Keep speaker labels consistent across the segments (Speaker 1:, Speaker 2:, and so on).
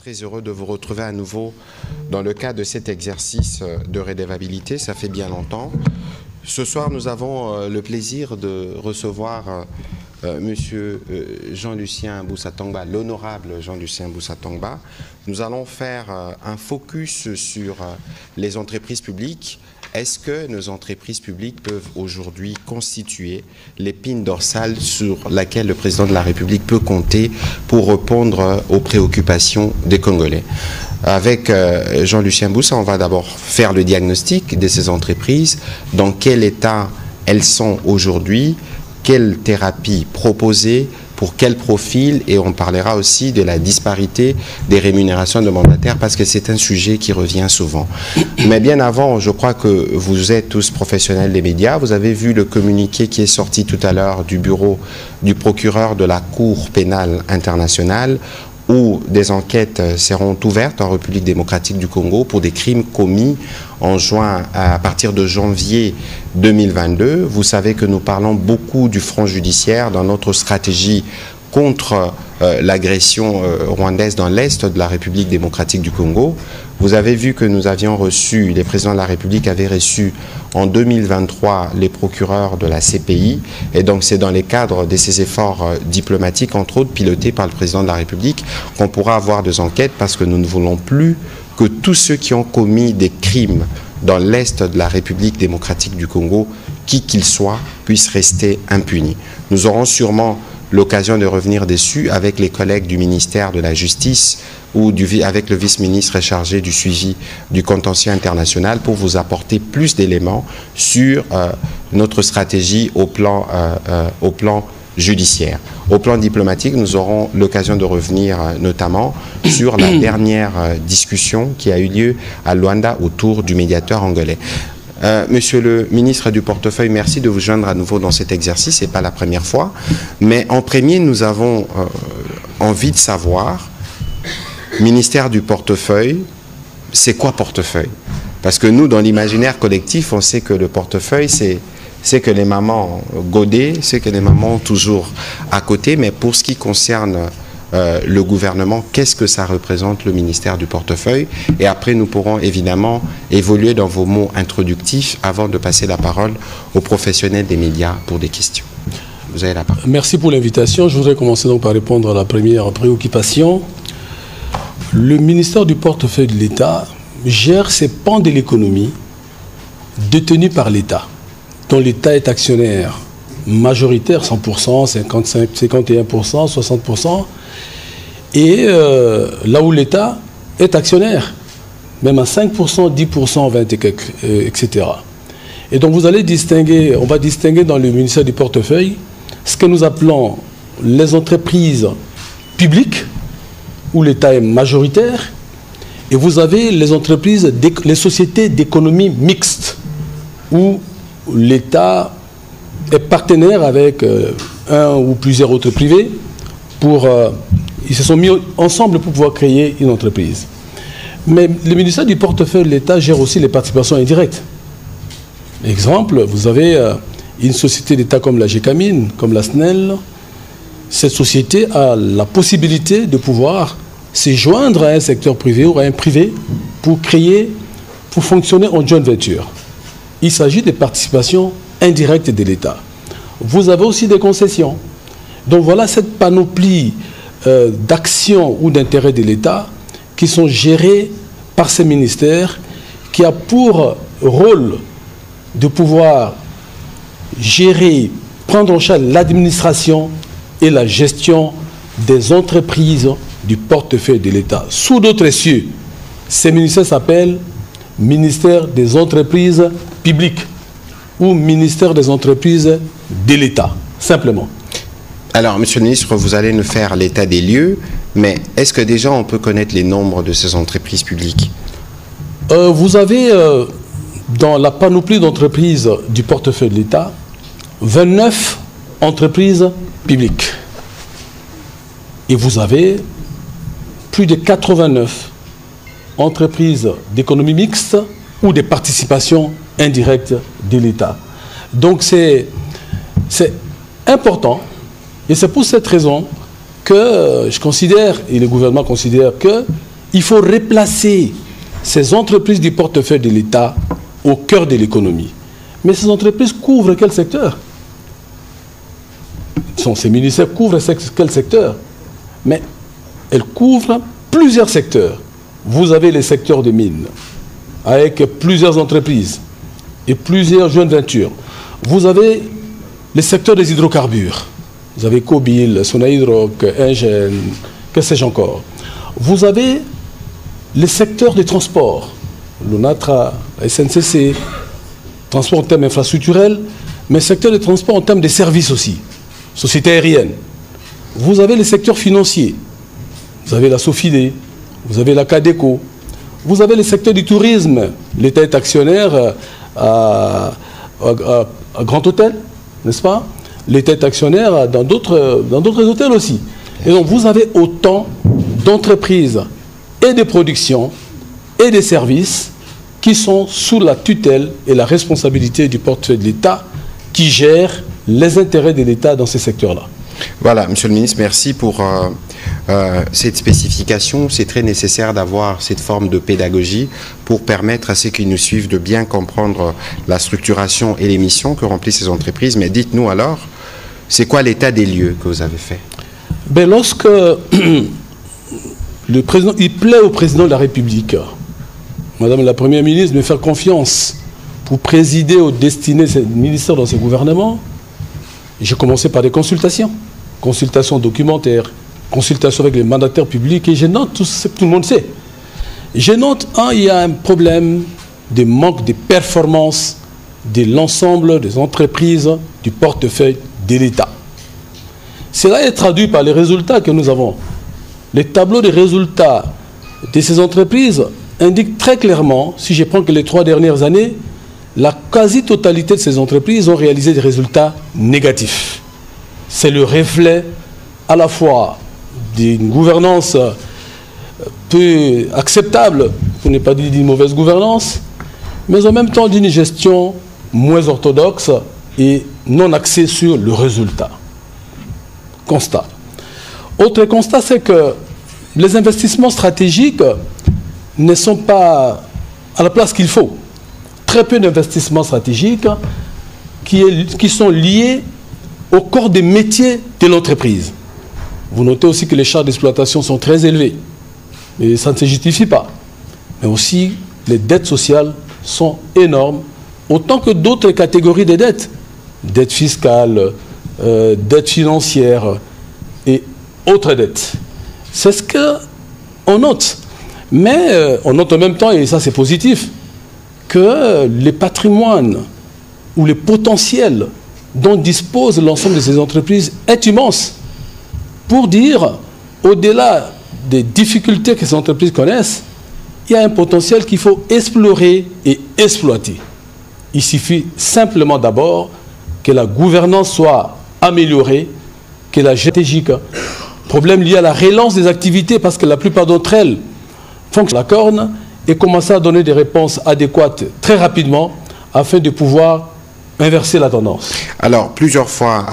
Speaker 1: très heureux de vous retrouver à nouveau dans le cadre de cet exercice de redevabilité. Ça fait bien longtemps. Ce soir, nous avons le plaisir de recevoir Monsieur Jean-Lucien Boussa-Tongba, l'honorable Jean-Lucien Boussa-Tongba. Nous allons faire un focus sur les entreprises publiques. Est-ce que nos entreprises publiques peuvent aujourd'hui constituer l'épine dorsale sur laquelle le président de la République peut compter pour répondre aux préoccupations des Congolais? Avec Jean-Lucien Boussa, on va d'abord faire le diagnostic de ces entreprises, dans quel état elles sont aujourd'hui, quelle thérapie proposer, pour quel profil, et on parlera aussi de la disparité des rémunérations de mandataires parce que c'est un sujet qui revient souvent. Mais bien avant, je crois que vous êtes tous professionnels des médias. Vous avez vu le communiqué qui est sorti tout à l'heure du bureau du procureur de la Cour pénale internationale où des enquêtes seront ouvertes en République démocratique du Congo pour des crimes commis en juin, à partir de janvier 2022. Vous savez que nous parlons beaucoup du front judiciaire dans notre stratégie contre l'agression rwandaise dans l'Est de la République démocratique du Congo. Vous avez vu que nous avions reçu, les présidents de la République avaient reçu en 2023 les procureurs de la CPI. Et donc c'est dans les cadres de ces efforts diplomatiques, entre autres pilotés par le président de la République, qu'on pourra avoir des enquêtes parce que nous ne voulons plus que tous ceux qui ont commis des crimes dans l'Est de la République démocratique du Congo, qui qu'ils soient, puissent rester impunis. Nous aurons sûrement l'occasion de revenir dessus avec les collègues du ministère de la Justice ou avec le vice-ministre chargé du suivi du contentieux international pour vous apporter plus d'éléments sur notre stratégie au plan judiciaire. Au plan diplomatique, nous aurons l'occasion de revenir notamment sur la dernière discussion qui a eu lieu à Luanda autour du médiateur angolais. Monsieur le ministre du portefeuille, merci de vous joindre à nouveau dans cet exercice, ce n'est pas la première fois. Mais en premier, nous avons envie de savoir, ministère du portefeuille, c'est quoi portefeuille? Parce que nous, dans l'imaginaire collectif, on sait que le portefeuille, c'est que les mamans godées, c'est que les mamans toujours à côté, mais pour ce qui concerne le gouvernement, qu'est-ce que ça représente le ministère du portefeuille? Et après, nous pourrons évidemment évoluer dans vos mots introductifs avant de passer la parole aux professionnels des médias pour des questions. Vous avez la parole.
Speaker 2: Merci pour l'invitation. Je voudrais commencer donc par répondre à la première préoccupation. Le ministère du portefeuille de l'État gère ces pans de l'économie détenus par l'État, dont l'État est actionnaire majoritaire, 100%, 55, 51%, 60%, et là où l'État est actionnaire, même à 5%, 10%, 20 et quelques, etc. Et donc vous allez distinguer, on va distinguer dans le ministère du portefeuille ce que nous appelons les entreprises publiques, où l'État est majoritaire, et vous avez les entreprises, les sociétés d'économie mixte, où l'État est partenaire avec un ou plusieurs autres privés pour... ils se sont mis ensemble pour pouvoir créer une entreprise. Mais le ministère du portefeuille de l'État gère aussi les participations indirectes. Exemple, vous avez une société d'État comme la GECAMIN, comme la SNEL. Cette société a la possibilité de pouvoir se joindre à un secteur privé ou à un privé pour créer, pour fonctionner en joint venture. Il s'agit des participations indirectes de l'État. Vous avez aussi des concessions. Donc voilà cette panoplie d'actions ou d'intérêts de l'État qui sont gérés par ces ministères, qui a pour rôle de pouvoir gérer, prendre en charge l'administration et la gestion des entreprises du portefeuille de l'État. Sous d'autres cieux, ces ministères s'appellent ministère des entreprises publiques ou ministère des entreprises de l'État, simplement.
Speaker 1: Alors, monsieur le ministre, vous allez nous faire l'état des lieux, mais est-ce que déjà on peut connaître les nombres de ces entreprises publiques?
Speaker 2: Vous avez, dans la panoplie d'entreprises du portefeuille de l'État, 29 entreprises publiques. Et vous avez plus de 89 entreprises d'économie mixte ou des participations indirectes de l'État. Donc c'est important. Et c'est pour cette raison que je considère, et le gouvernement considère, Il faut replacer ces entreprises du portefeuille de l'État au cœur de l'économie. Mais ces entreprises couvrent quel secteur? Ces ministères couvrent quel secteur? Mais elles couvrent plusieurs secteurs. Vous avez les secteurs des mines, avec plusieurs entreprises et plusieurs joint ventures. Vous avez les secteurs des hydrocarbures. Vous avez Cobil, Sonaïdroc, Engen, que sais-je encore. Vous avez les secteurs des transports, l'ONATRA, la SNCC, transport en termes infrastructurels, mais secteur des transports en termes de services aussi, société aérienne. Vous avez les secteurs financiers, vous avez la Sofide, vous avez la Cadeco, vous avez les secteurs du tourisme, l'État est actionnaire à Grand Hôtel, n'est-ce pas? L'État est actionnaire dans d'autres hôtels aussi. Et donc vous avez autant d'entreprises et de productions et des services qui sont sous la tutelle et la responsabilité du portefeuille de l'État qui gère les intérêts de l'État dans ces secteurs-là.
Speaker 1: Voilà, Monsieur le Ministre, merci pour cette spécification. C'est très nécessaire d'avoir cette forme de pédagogie pour permettre à ceux qui nous suivent de bien comprendre la structuration et les missions que remplissent ces entreprises. Mais dites-nous alors, c'est quoi l'état des lieux que vous avez fait?
Speaker 2: Ben, lorsque le président, il plaît au président de la République, Madame la Première ministre, de me faire confiance pour présider aux destinées des ministères dans ce gouvernement, j'ai commencé par des consultations. Consultations documentaires, consultations avec les mandataires publics, et je note tout ce que tout le monde sait. Je note, il y a un problème de manque de performance de l'ensemble des entreprises du portefeuille de l'État. Cela est traduit par les résultats que nous avons. Les tableaux de résultats de ces entreprises indiquent très clairement, si je prends que les 3 dernières années, la quasi-totalité de ces entreprises ont réalisé des résultats négatifs. C'est le reflet à la fois d'une gouvernance peu acceptable, pour ne pas dire d'une mauvaise gouvernance, mais en même temps d'une gestion moins orthodoxe et non axée sur le résultat. Constat. Autre constat, c'est que les investissements stratégiques ne sont pas à la place qu'il faut. Très peu d'investissements stratégiques qui sont liés au corps des métiers de l'entreprise. Vous notez aussi que les charges d'exploitation sont très élevées. Mais ça ne se justifie pas. Mais aussi, les dettes sociales sont énormes, autant que d'autres catégories de dettes. Dettes fiscales, dettes financières et autres dettes. C'est ce qu'on note. Mais on note en même temps, et ça c'est positif, que les patrimoines ou les potentiels dont dispose l'ensemble de ces entreprises est immense. Pour dire, au-delà des difficultés que ces entreprises connaissent, il y a un potentiel qu'il faut explorer et exploiter. Il suffit simplement d'abord que la gouvernance soit améliorée, que la stratégique, problème lié à la relance des activités, parce que la plupart d'entre elles fonctionnent à la corne, et commencer à donner des réponses adéquates très rapidement afin de pouvoir inverser la tendance.
Speaker 1: Alors, plusieurs fois,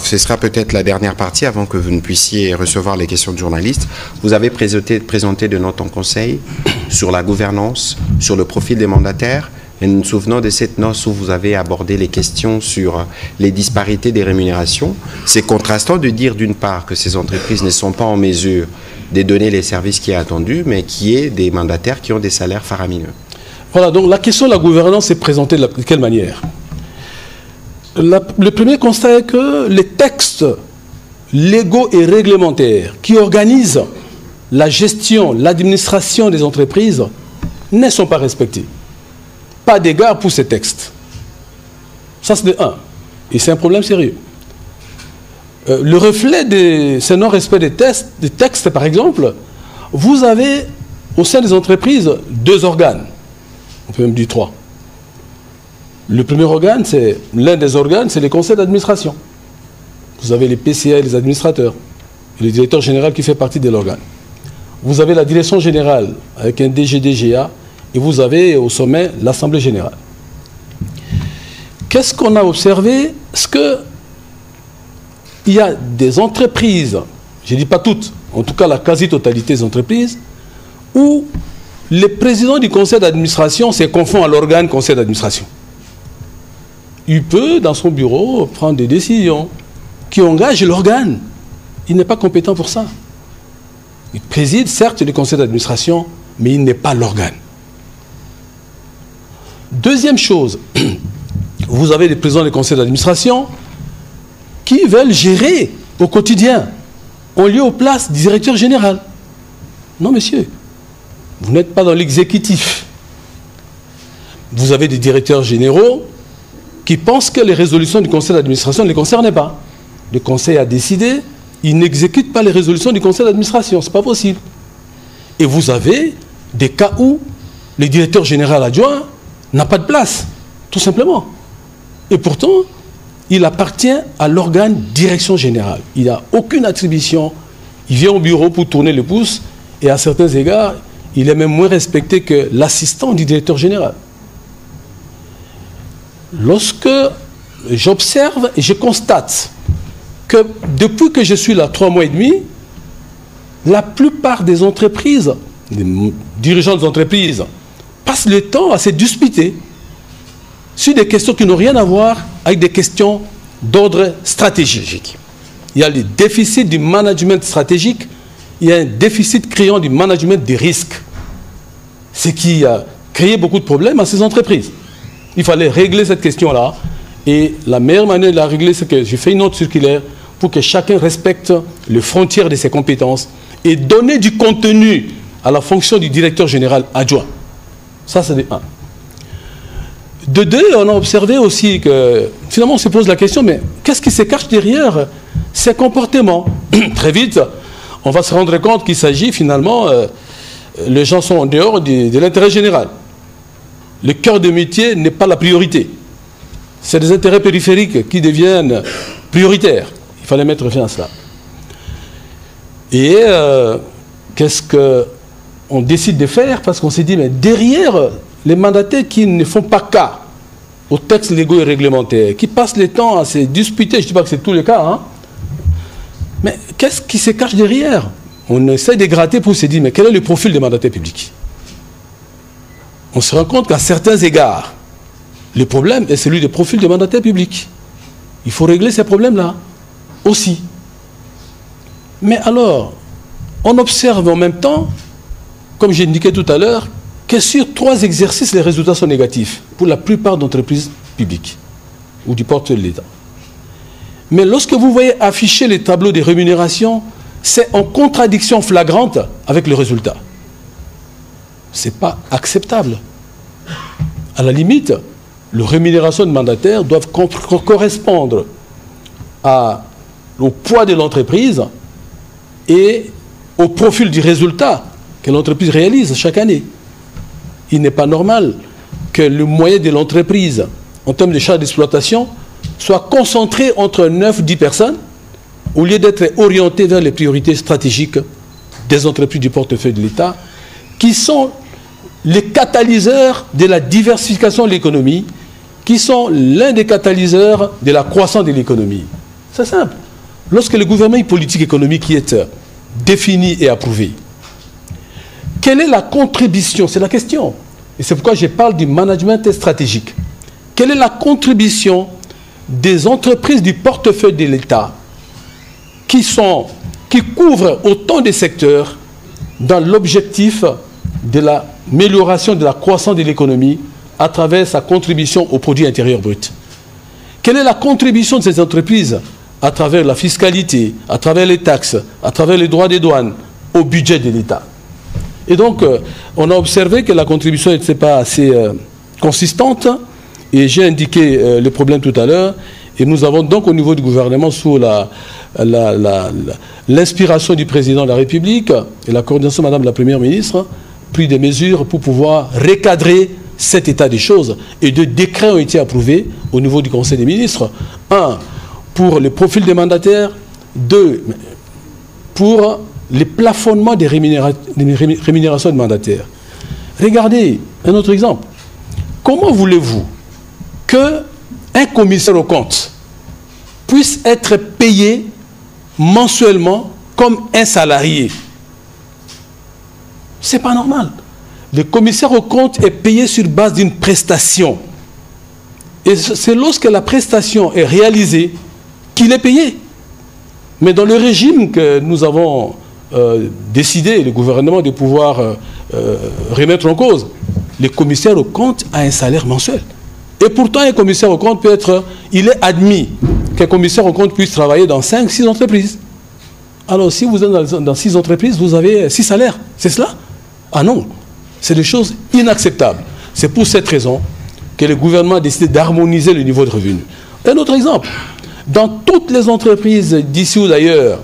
Speaker 1: ce sera peut-être la dernière partie avant que vous ne puissiez recevoir les questions de journalistes, vous avez présenté de notes en conseil sur la gouvernance, sur le profil des mandataires, et nous nous souvenons de cette note où vous avez abordé les questions sur les disparités des rémunérations. C'est contrastant de dire d'une part que ces entreprises ne sont pas en mesure de donner les services qui est attendu, mais qui est des mandataires qui ont des salaires faramineux.
Speaker 2: Voilà, donc la question de la gouvernance est présentée de quelle manière? Le premier constat est que les textes légaux et réglementaires qui organisent la gestion, l'administration des entreprises ne sont pas respectés. Pas d'égard pour ces textes. Ça, c'est de un. Et c'est un problème sérieux. Le reflet de ce non-respect des textes, par exemple, vous avez au sein des entreprises 2 organes. On peut même dire 3. Le premier organe, c'est l'un des organes, c'est les conseils d'administration. Vous avez les PCA, les administrateurs, et le directeur général qui fait partie de l'organe. Vous avez la direction générale avec un DG-DGA, et vous avez au sommet l'Assemblée générale. Qu'est-ce qu'on a observé? Est-ce qu'il y a des entreprises, je ne dis pas toutes, en tout cas la quasi-totalité des entreprises, où le président du conseil d'administration se confond à l'organe conseil d'administration. Il peut, dans son bureau, prendre des décisions qui engagent l'organe. Il n'est pas compétent pour ça. Il préside, certes, le conseil d'administration, mais il n'est pas l'organe. Deuxième chose, vous avez des présidents du conseil d'administration qui veulent gérer au quotidien, en lieu aux places du directeur général. Non, monsieur, vous n'êtes pas dans l'exécutif. Vous avez des directeurs généraux qui pensent que les résolutions du conseil d'administration ne les concernent pas. Le conseil a décidé, il n'exécute pas les résolutions du conseil d'administration, ce n'est pas possible. Et vous avez des cas où le directeur général adjoint n'a pas de place, tout simplement. Et pourtant, il appartient à l'organe direction générale. Il n'a aucune attribution. Il vient au bureau pour tourner le pouce et à certains égards, il est même moins respecté que l'assistant du directeur général. Lorsque j'observe et je constate que depuis que je suis là 3 mois et demi, la plupart des entreprises, des dirigeants des entreprises, passent le temps à se disputer sur des questions qui n'ont rien à voir avec des questions d'ordre stratégique. Il y a le déficit du management stratégique, il y a un déficit criant du management des risques. Ce qui a créé beaucoup de problèmes à ces entreprises. Il fallait régler cette question-là. Et la meilleure manière de la régler, c'est que j'ai fait une autre circulaire pour que chacun respecte les frontières de ses compétences et donner du contenu à la fonction du directeur général adjoint. Ça, c'est de 1. De 2, on a observé aussi que, finalement, on se pose la question, mais qu'est-ce qui se cache derrière ces comportements? Très vite, on va se rendre compte qu'il s'agit finalement, les gens sont en dehors de l'intérêt général. Le cœur de métier n'est pas la priorité. C'est des intérêts périphériques qui deviennent prioritaires. Il fallait mettre fin à cela. Et qu'est-ce qu'on décide de faire? Parce qu'on s'est dit, mais derrière les mandataires qui ne font pas cas aux textes légaux et réglementaires, qui passent le temps à se disputer, je ne dis pas que c'est tout le cas, hein, mais qu'est-ce qui se cache derrière? On essaie de gratter pour se dire, mais quel est le profil des mandataires publics? On se rend compte qu'à certains égards, le problème est celui des profils des mandataires publics. Il faut régler ces problèmes-là aussi. Mais alors, on observe en même temps, comme j'ai indiqué tout à l'heure, que sur 3 exercices, les résultats sont négatifs pour la plupart d'entreprises publiques ou du portefeuille de l'État. Mais lorsque vous voyez afficher les tableaux des rémunérations, c'est en contradiction flagrante avec le résultat. Ce n'est pas acceptable. À la limite, les rémunérations de mandataires doivent correspondre au poids de l'entreprise et au profil du résultat que l'entreprise réalise chaque année. Il n'est pas normal que le moyen de l'entreprise, en termes de charges d'exploitation, soit concentré entre 9-10 personnes, au lieu d'être orienté vers les priorités stratégiques des entreprises du portefeuille de l'État, qui sont les catalyseurs de la diversification de l'économie, qui sont l'un des catalyseurs de la croissance de l'économie. C'est simple. Lorsque le gouvernement politique économique qui est défini et approuvé, quelle est la contribution? C'est la question. Et c'est pourquoi je parle du management stratégique. Quelle est la contribution des entreprises du portefeuille de l'État qui couvrent autant de secteurs dans l'objectif de l'amélioration de la croissance de l'économie à travers sa contribution au produit intérieur brut? Quelle est la contribution de ces entreprises à travers la fiscalité, à travers les taxes, à travers les droits des douanes au budget de l'État? Et donc, on a observé que la contribution n'était pas assez consistante, et j'ai indiqué le problème tout à l'heure, et nous avons donc au niveau du gouvernement, sous l'inspiration du président de la République et la coordination de Madame la Première ministre, pris des mesures pour pouvoir recadrer cet état des choses. Et 2 décrets ont été approuvés au niveau du Conseil des ministres. 1, pour le profil des mandataires. 2, pour les plafonnements des rémunérations de mandataires. Regardez un autre exemple. Comment voulez-vous qu'un commissaire aux comptes puisse être payé mensuellement comme un salarié? C'est pas normal. Le commissaire aux comptes est payé sur base d'une prestation. Et c'est lorsque la prestation est réalisée qu'il est payé. Mais dans le régime que nous avons décidé, le gouvernement, de pouvoir remettre en cause, le commissaire aux comptes a un salaire mensuel. Et pourtant, un commissaire aux comptes peut être... Il est admis qu'un commissaire aux comptes puisse travailler dans 5-6 entreprises. Alors, si vous êtes dans 6 entreprises, vous avez 6 salaires. C'est cela? Ah non. C'est des choses inacceptables. C'est pour cette raison que le gouvernement a décidé d'harmoniser le niveau de revenus. Un autre exemple. Dans toutes les entreprises d'ici ou d'ailleurs,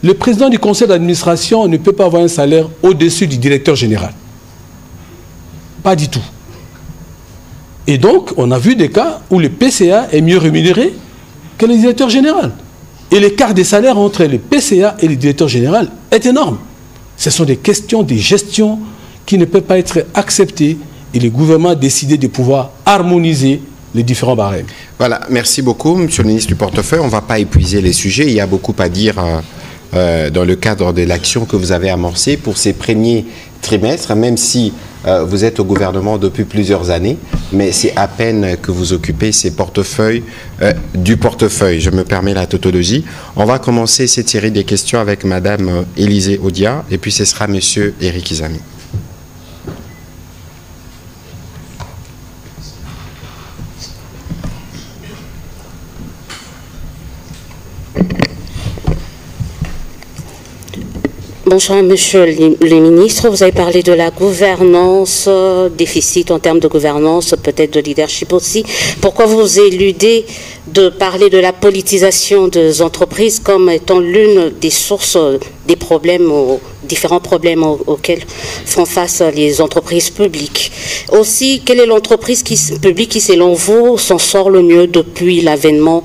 Speaker 2: le président du conseil d'administration ne peut pas avoir un salaire au-dessus du directeur général. Pas du tout. Et donc, on a vu des cas où le PCA est mieux rémunéré que le directeur général. Et l'écart des salaires entre le PCA et le directeur général est énorme. Ce sont des questions de gestion qui ne peuvent pas être acceptées et le gouvernement a décidé de pouvoir harmoniser les différents barèmes. Voilà,
Speaker 1: merci beaucoup, Monsieur le ministre du Portefeuille. On ne va pas épuiser les sujets. Il y a beaucoup à dire dans le cadre de l'action que vous avez amorcée pour ces premiers trimestres, même si vous êtes au gouvernement depuis plusieurs années, mais c'est à peine que vous occupez ces portefeuilles du portefeuille. Je me permets la tautologie. On va commencer cette série de questions avec Madame Élisée Odia, et puis ce sera Monsieur Éric Izami.
Speaker 3: Bonjour, Monsieur le ministre. Vous avez parlé de la gouvernance, déficit en termes de gouvernance, peut-être de leadership aussi. Pourquoi vous éludez de parler de la politisation des entreprises comme étant l'une des sources des problèmes, différents problèmes auxquels font face les entreprises publiques? Aussi, quelle est l'entreprise publique qui, selon vous, s'en sort le mieux depuis l'avènement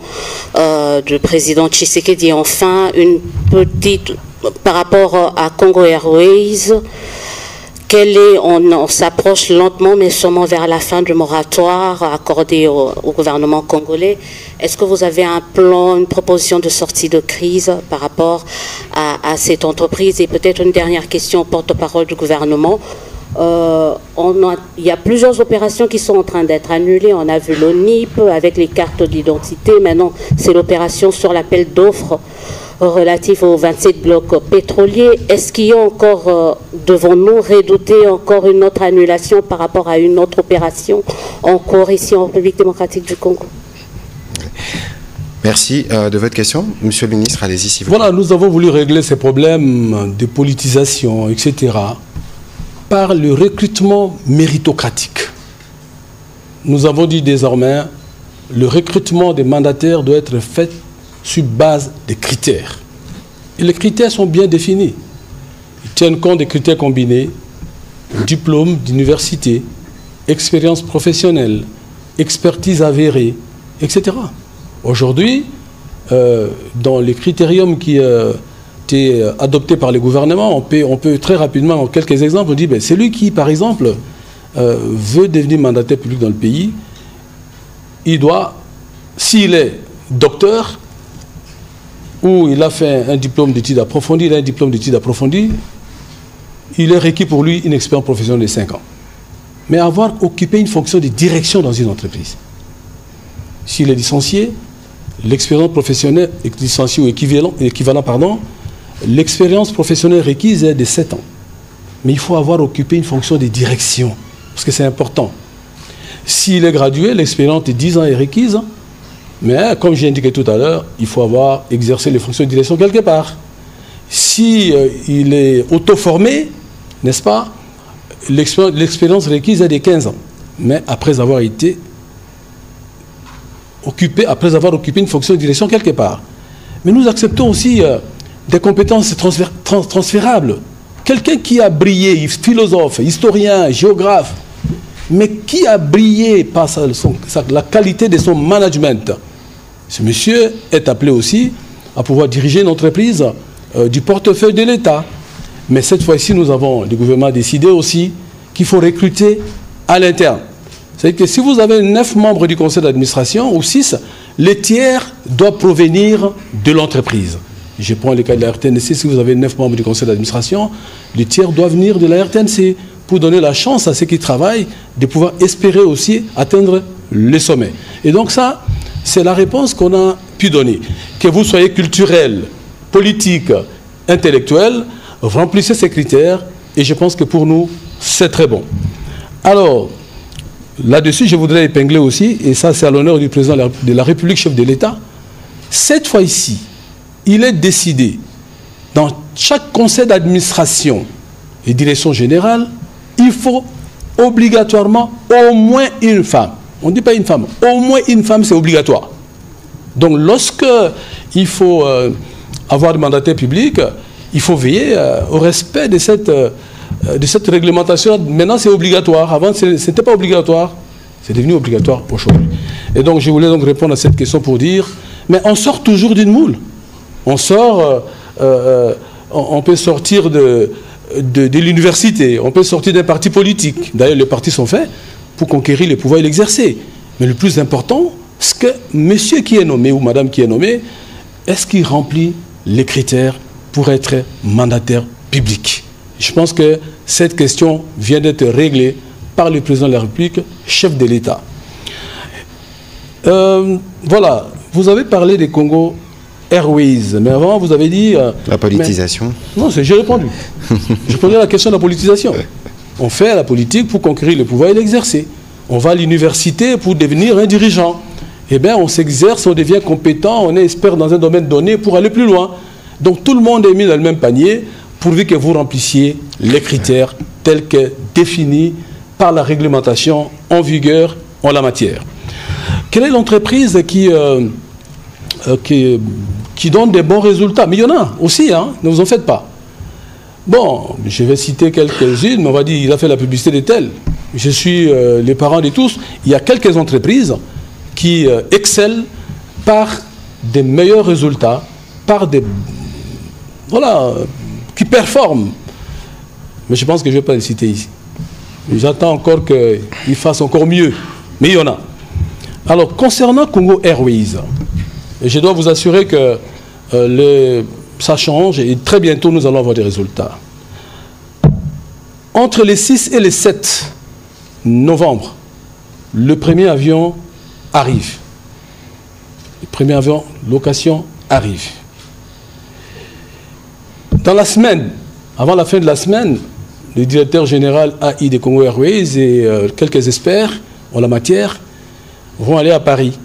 Speaker 3: du président Tshisekedi? Enfin, une petite... Par rapport à Congo Airways, on s'approche lentement mais sûrement vers la fin du moratoire accordé au gouvernement congolais. Est-ce que vous avez un plan, une proposition de sortie de crise par rapport à cette entreprise? Et peut-être une dernière question au porte-parole du gouvernement. Il y a plusieurs opérations qui sont en train d'être annulées. On a vu l'ONIP avec les cartes d'identité. Maintenant, c'est l'opération sur l'appel d'offres relatif aux 27 blocs pétroliers. Est-ce qu'il y a encore, devons-nous redouter encore une autre annulation par rapport à une autre opération en cours ici en République démocratique du Congo?
Speaker 1: Merci de votre question. Monsieur le ministre, allez-y si vous voulez.
Speaker 2: Voilà, nous avons voulu régler ces problèmes de politisation, etc., par le recrutement méritocratique. Nous avons dit désormais, le recrutement des mandataires doit être fait sur base des critères. Et les critères sont bien définis. Ils tiennent compte des critères combinés, diplôme d'université, expérience professionnelle, expertise avérée, etc. Aujourd'hui, dans les critériums qui été adoptés par le gouvernement, on peut très rapidement, en quelques exemples, on dit, ben, celui qui, par exemple, veut devenir mandataire public dans le pays, il doit, s'il est docteur, ou il a fait un diplôme d'études approfondies, il a un diplôme d'études approfondies, il est requis pour lui une expérience professionnelle de 5 ans. Mais avoir occupé une fonction de direction dans une entreprise. S'il est licencié, l'expérience professionnelle, licencié ou équivalent, l'expérience professionnelle requise est de 7 ans. Mais il faut avoir occupé une fonction de direction, parce que c'est important. S'il est gradué, l'expérience de 10 ans est requise. Mais, comme j'ai indiqué tout à l'heure, il faut avoir exercé les fonctions de direction quelque part. Si il est auto-formé, n'est-ce pas, l'expérience requise est de 15 ans. Mais après avoir occupé une fonction de direction quelque part. Mais nous acceptons aussi des compétences transférables. Quelqu'un qui a brillé, philosophe, historien, géographe, mais qui a brillé par la qualité de son management. Ce monsieur est appelé aussi à pouvoir diriger une entreprise du portefeuille de l'État. Mais cette fois-ci, le gouvernement a décidé aussi qu'il faut recruter à l'interne. C'est-à-dire que si vous avez 9 membres du conseil d'administration, ou 6, les tiers doivent provenir de l'entreprise. Je prends le cas de la RTNC, si vous avez 9 membres du conseil d'administration, le tiers doit venir de la RTNC pour donner la chance à ceux qui travaillent de pouvoir espérer aussi atteindre le sommet. Et donc ça, c'est la réponse qu'on a pu donner. Que vous soyez culturel, politique, intellectuel, remplissez ces critères et je pense que pour nous, c'est très bon. Alors, là-dessus, je voudrais épingler aussi, et ça c'est à l'honneur du président de la République, chef de l'État, cette fois-ci, il est décidé, dans chaque conseil d'administration et direction générale, il faut obligatoirement au moins une femme. On ne dit pas une femme, au moins une femme, c'est obligatoire. Donc lorsque il faut avoir des mandataires publics, il faut veiller au respect de cette réglementation. Maintenant, c'est obligatoire. Avant, ce n'était pas obligatoire. C'est devenu obligatoire aujourd'hui. Et donc, je voulais donc répondre à cette question pour dire, mais on sort toujours d'une moule. On sort, on peut sortir de l'université, on peut sortir d'un parti politique. D'ailleurs, les partis sont faits pour conquérir le pouvoir et l'exercer. Mais le plus important, c'est que monsieur qui est nommé ou madame qui est nommée, est-ce qu'il remplit les critères pour être mandataire public? Je pense que cette question vient d'être réglée par le président de la République, chef de l'État. Voilà, vous avez parlé des Congo Airways, mais avant vous avez dit...
Speaker 1: la politisation.
Speaker 2: Non, j'ai répondu. Je posais la question de la politisation. On fait la politique pour conquérir le pouvoir et l'exercer. On va à l'université pour devenir un dirigeant. Eh bien, on s'exerce, on devient compétent, on est expert dans un domaine donné pour aller plus loin. Donc tout le monde est mis dans le même panier, pourvu que vous remplissiez les critères tels que définis par la réglementation en vigueur en la matière. Quelle est l'entreprise qui donne des bons résultats? Mais il y en a aussi, hein, ne vous en faites pas. Bon, je vais citer quelques-unes, mais on va dire il a fait la publicité de telle. Je suis les parents de tous. Il y a quelques entreprises qui excellent par des meilleurs résultats, par des... Voilà, qui performent. Mais je pense que je ne vais pas les citer ici. J'attends encore qu'ils fassent encore mieux. Mais il y en a. Alors, concernant Congo Airways, je dois vous assurer que ça change et très bientôt nous allons avoir des résultats. Entre les 6 et les 7 novembre, le premier avion arrive. Le premier avion location arrive. Dans la semaine, avant la fin de la semaine, le directeur général AI de Congo Airways et quelques experts en la matière vont aller à Paris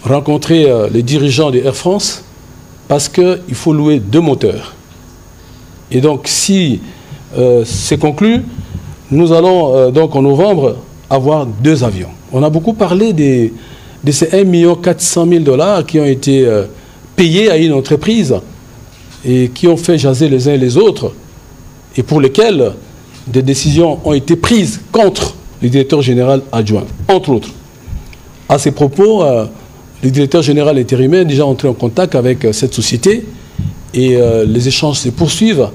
Speaker 2: rencontrer les dirigeants de Air France parce qu'il faut louer 2 moteurs. Et donc, si c'est conclu, nous allons donc en novembre avoir 2 avions. On a beaucoup parlé de ces 1 400 000 $ qui ont été payés à une entreprise et qui ont fait jaser les uns et les autres et pour lesquels des décisions ont été prises contre le directeur général adjoint, entre autres. À ces propos, le directeur général intérimaire est déjà entré en contact avec cette société et les échanges se poursuivent.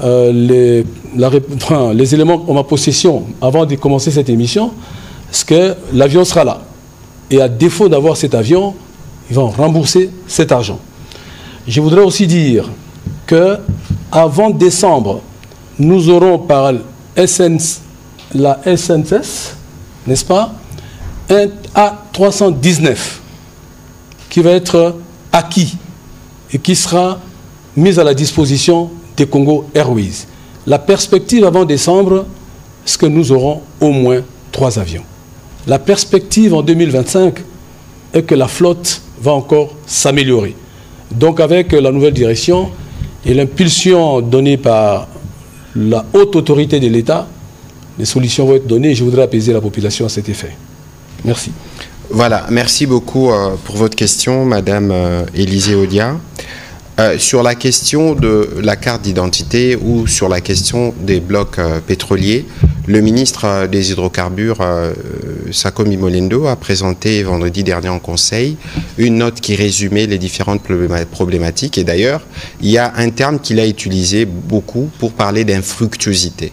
Speaker 2: Les éléments en ma possession avant de commencer cette émission, c'est que l'avion sera là. Et à défaut d'avoir cet avion, ils vont rembourser cet argent. Je voudrais aussi dire qu'avant décembre, nous aurons par la SNCF, n'est-ce pas, un A319 qui va être acquis et qui sera mis à la disposition des Congo Airways. La perspective avant décembre, c'est que nous aurons au moins 3 avions. La perspective en 2025 est que la flotte va encore s'améliorer. Donc avec la nouvelle direction et l'impulsion donnée par la haute autorité de l'État, les solutions vont être données et je voudrais apaiser la population à cet effet. Merci.
Speaker 1: Voilà, merci beaucoup pour votre question, Madame Élisée Odia. Sur la question de la carte d'identité ou sur la question des blocs pétroliers, le ministre des Hydrocarbures, Sakomi Molendo, a présenté vendredi dernier en Conseil une note qui résumait les différentes problématiques. Et d'ailleurs, il y a un terme qu'il a utilisé beaucoup pour parler d'infructuosité.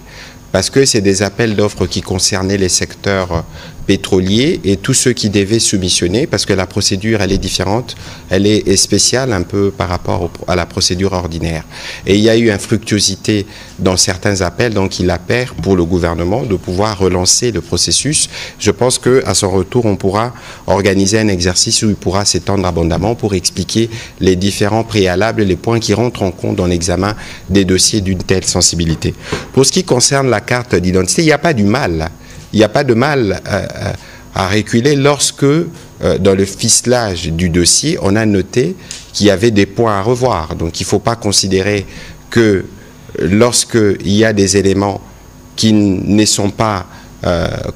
Speaker 1: Parce que c'est des appels d'offres qui concernaient les secteurs pétroliers et tous ceux qui devaient soumissionner, parce que la procédure, elle est différente, elle est spéciale un peu par rapport à la procédure ordinaire. Et il y a eu infructuosité dans certains appels, donc il appelle pour le gouvernement de pouvoir relancer le processus. Je pense qu'à son retour, on pourra organiser un exercice où il pourra s'étendre abondamment pour expliquer les différents préalables et les points qui rentrent en compte dans l'examen des dossiers d'une telle sensibilité. Pour ce qui concerne la carte d'identité, il n'y a pas du mal. Il n'y a pas de mal à reculer lorsque, dans le ficelage du dossier, on a noté qu'il y avait des points à revoir. Donc, il ne faut pas considérer que lorsqu'il y a des éléments qui ne sont pas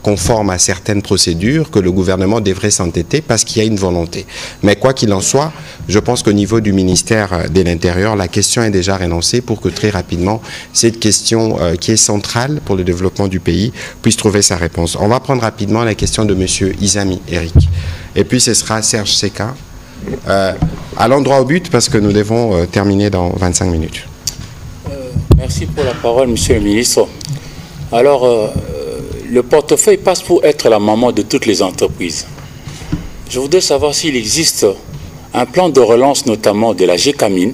Speaker 1: conformes à certaines procédures, que le gouvernement devrait s'entêter parce qu'il y a une volonté. Mais quoi qu'il en soit, je pense qu'au niveau du ministère de l'Intérieur, la question est déjà renoncée pour que très rapidement, cette question qui est centrale pour le développement du pays puisse trouver sa réponse. On va prendre rapidement la question de M. Izami Eric. Et puis ce sera Serge Seka. Allons droit au but parce que nous devons terminer dans 25 minutes.
Speaker 4: Merci pour la parole, Monsieur le ministre. Alors, le portefeuille passe pour être la maman de toutes les entreprises. Je voudrais savoir s'il existe un plan de relance, notamment de la GECAMIN.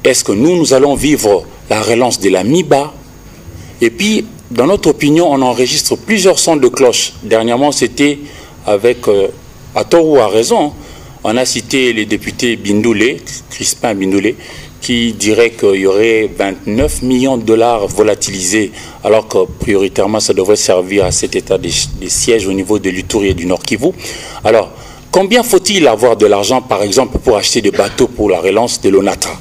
Speaker 4: Est-ce que nous allons vivre la relance de la MIBA? Et puis, dans notre opinion, on enregistre plusieurs sons de cloche. Dernièrement, c'était avec, à tort ou à raison, on a cité les députés Bindoulé, Crispin Bindoulé, qui dirait qu'il y aurait 29 millions de dollars volatilisés, alors que prioritairement ça devrait servir à cet état des sièges au niveau de l'Ituri et du Nord Kivu. Alors, combien faut-il avoir de l'argent, par exemple, pour acheter des bateaux pour la relance de l'ONATRA?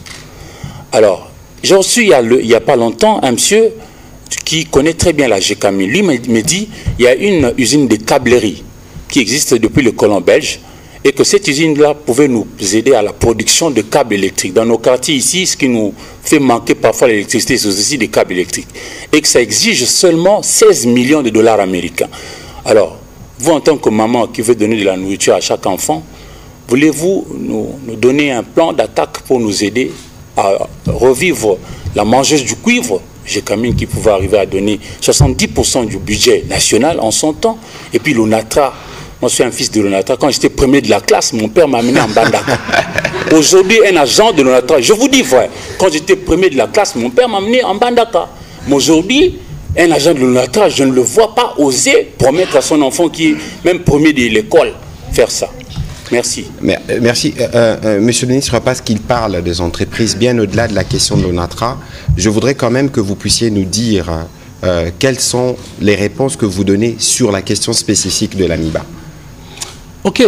Speaker 4: Alors, j'ai reçu il n'y a pas longtemps un monsieur qui connaît très bien la GECAMIN. Lui me dit il y a une usine de câblerie qui existe depuis le colon belge, et que cette usine-là pouvait nous aider à la production de câbles électriques. Dans nos quartiers ici, ce qui nous fait manquer parfois l'électricité, c'est aussi des câbles électriques. Et que ça exige seulement 16 millions de dollars américains. Alors, vous en tant que maman qui veut donner de la nourriture à chaque enfant, voulez-vous nous donner un plan d'attaque pour nous aider à revivre la mangeuse du cuivre, GECAMIN, qui pouvait arriver à donner 70% du budget national en son temps, et puis l'ONATRA. Moi, je suis un fils de l'ONATRA. Quand j'étais premier de la classe, mon père m'a amené en Bandaka. Aujourd'hui, un agent de l'ONATRA, je vous dis vrai, quand j'étais premier de la classe, mon père m'a amené en Bandaka. Mais aujourd'hui, un agent de l'ONATRA, je ne le vois pas oser promettre à son enfant qui est même premier de l'école faire ça. Merci.
Speaker 1: Merci. Monsieur le ministre, parce qu'il parle des entreprises bien au-delà de la question de l'ONATRA, je voudrais quand même que vous puissiez nous dire quelles sont les réponses que vous donnez sur la question spécifique de la MIBA.
Speaker 2: Ok,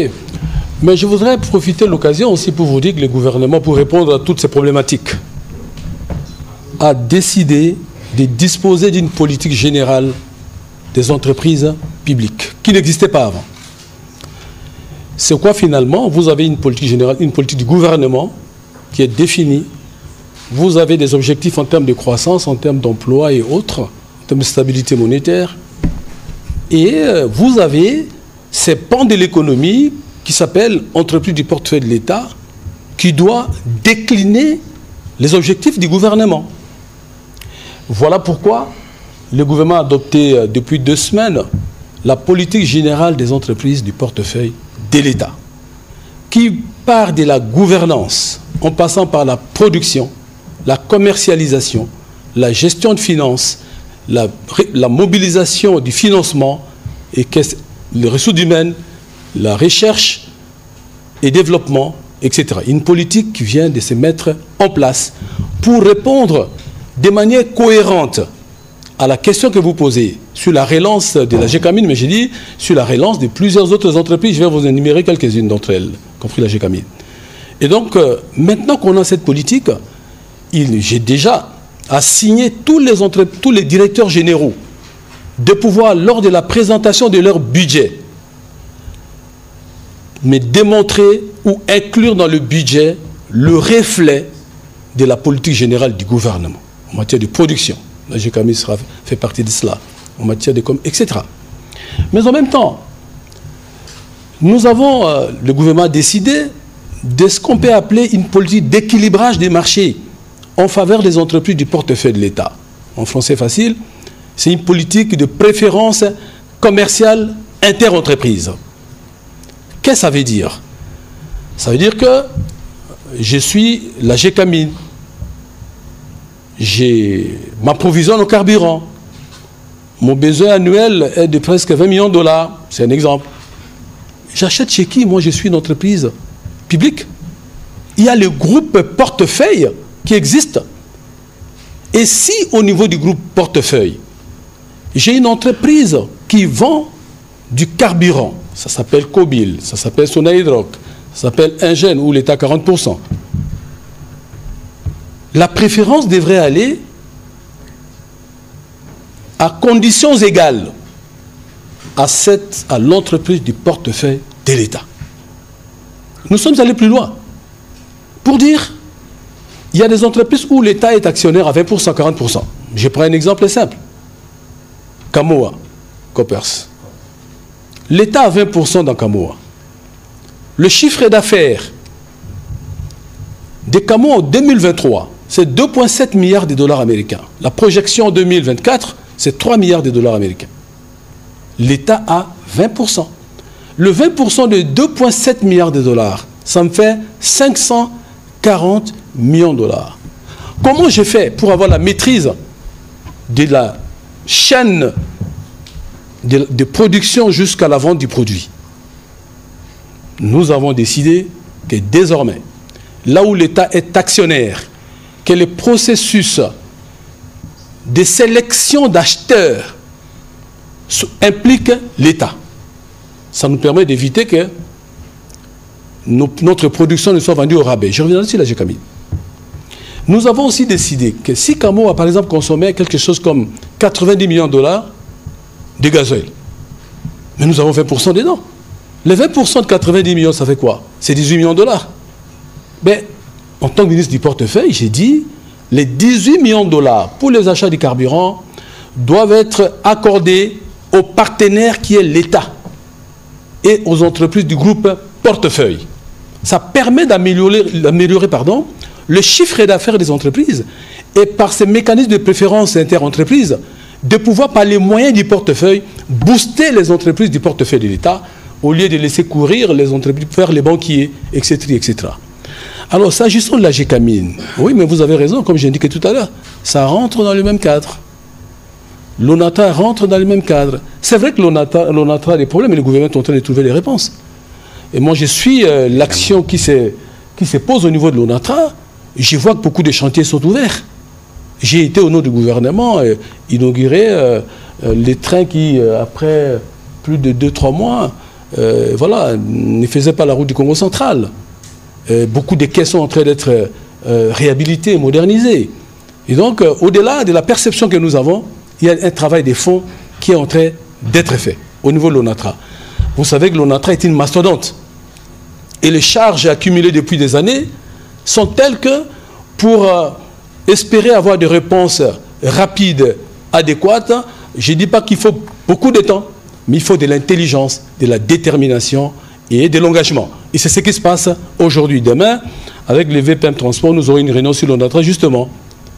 Speaker 2: mais je voudrais profiter de l'occasion aussi pour vous dire que le gouvernement, pour répondre à toutes ces problématiques, a décidé de disposer d'une politique générale des entreprises publiques, qui n'existait pas avant. C'est quoi finalement? Vous avez une politique générale, une politique du gouvernement qui est définie. Vous avez des objectifs en termes de croissance, en termes d'emploi et autres, en termes de stabilité monétaire. Et vous avez ces pans de l'économie qui s'appellent entreprise du portefeuille de l'État, qui doit décliner les objectifs du gouvernement. Voilà pourquoi le gouvernement a adopté depuis 2 semaines la politique générale des entreprises du portefeuille de l'État, qui part de la gouvernance, en passant par la production, la commercialisation, la gestion de finances, la mobilisation du financement et les ressources humaines, la recherche et développement, etc. Une politique qui vient de se mettre en place pour répondre de manière cohérente à la question que vous posez sur la relance de la GECAMIN, mais j'ai dit sur la relance de plusieurs autres entreprises. Je vais vous énumérer quelques-unes d'entre elles, compris la GECAMIN. Et donc, maintenant qu'on a cette politique, j'ai déjà assigné tous les directeurs généraux de pouvoir, lors de la présentation de leur budget, mais démontrer ou inclure dans le budget le reflet de la politique générale du gouvernement en matière de production. La GECAMIN fait partie de cela, en matière de com, etc. Mais en même temps, le gouvernement a décidé de ce qu'on peut appeler une politique d'équilibrage des marchés en faveur des entreprises du portefeuille de l'État. En français facile, c'est une politique de préférence commerciale inter-entreprise. Qu'est-ce que ça veut dire? Ça veut dire que je suis la GECAMIN. J'ai m'approvisionne au carburant. Mon besoin annuel est de presque 20 millions de dollars. C'est un exemple. J'achète chez qui? Moi, je suis une entreprise publique. Il y a le groupe portefeuille qui existe. Et si au niveau du groupe portefeuille, j'ai une entreprise qui vend du carburant, ça s'appelle Cobil, ça s'appelle Sonaïdroc, ça s'appelle Ingen ou l'État 40%. La préférence devrait aller à conditions égales à l'entreprise du portefeuille de l'État. Nous sommes allés plus loin pour dire il y a des entreprises où l'État est actionnaire à 20%, 40%. Je prends un exemple simple. Kamoa, Coppers. L'État a 20% dans Kamoa. Le chiffre d'affaires des Kamoa en 2023, c'est 2,7 milliards de dollars américains. La projection en 2024, c'est 3 milliards de dollars américains. L'État a 20%. Le 20% de 2,7 milliards de dollars, ça me fait 540 millions de dollars. Comment j'ai fait pour avoir la maîtrise de la chaîne de production jusqu'à la vente du produit? Nous avons décidé que désormais, là où l'État est actionnaire, que le processus de sélection d'acheteurs implique l'État. Ça nous permet d'éviter que notre production ne soit vendue au rabais. Je reviendrai sur la GECAMIN. Nous avons aussi décidé que si Kamoa, par exemple, consommait quelque chose comme 90 millions de dollars de gasoil, mais nous avons 20% dedans. Les 20% de 90 millions, ça fait quoi? C'est 18 millions de dollars. Mais en tant que ministre du portefeuille, j'ai dit les 18 millions de dollars pour les achats du carburant doivent être accordés au partenaire qui est l'État et aux entreprises du groupe portefeuille. Ça permet d'améliorer le chiffre d'affaires des entreprises et par ces mécanismes de préférence inter-entreprises, de pouvoir par les moyens du portefeuille booster les entreprises du portefeuille de l'État au lieu de laisser courir les entreprises vers les banquiers, etc. etc. Alors, s'agissant de la GECAMIN, oui, mais vous avez raison, comme j'ai indiqué tout à l'heure, ça rentre dans le même cadre. L'ONATRA rentre dans le même cadre. C'est vrai que l'ONATRA a des problèmes, mais le gouvernement est en train de trouver les réponses. Et moi, je suis l'action qui se pose au niveau de l'ONATRA. Je vois que beaucoup de chantiers sont ouverts. J'ai été au nom du gouvernement inaugurer les trains qui, après plus de 2-3 mois, voilà, ne faisaient pas la route du Congo central. Beaucoup de quais sont en train d'être réhabilités, modernisés. Et donc, au-delà de la perception que nous avons, il y a un travail de fond qui est en train d'être fait au niveau de l'ONATRA. Vous savez que l'ONATRA est une mastodonte. Et les charges accumulées depuis des années sont telles que pour espérer avoir des réponses rapides, adéquates, je ne dis pas qu'il faut beaucoup de temps, mais il faut de l'intelligence, de la détermination et de l'engagement. Et c'est ce qui se passe aujourd'hui. Demain, avec les VPM Transport, nous aurons une réunion sur l'ONATRA justement.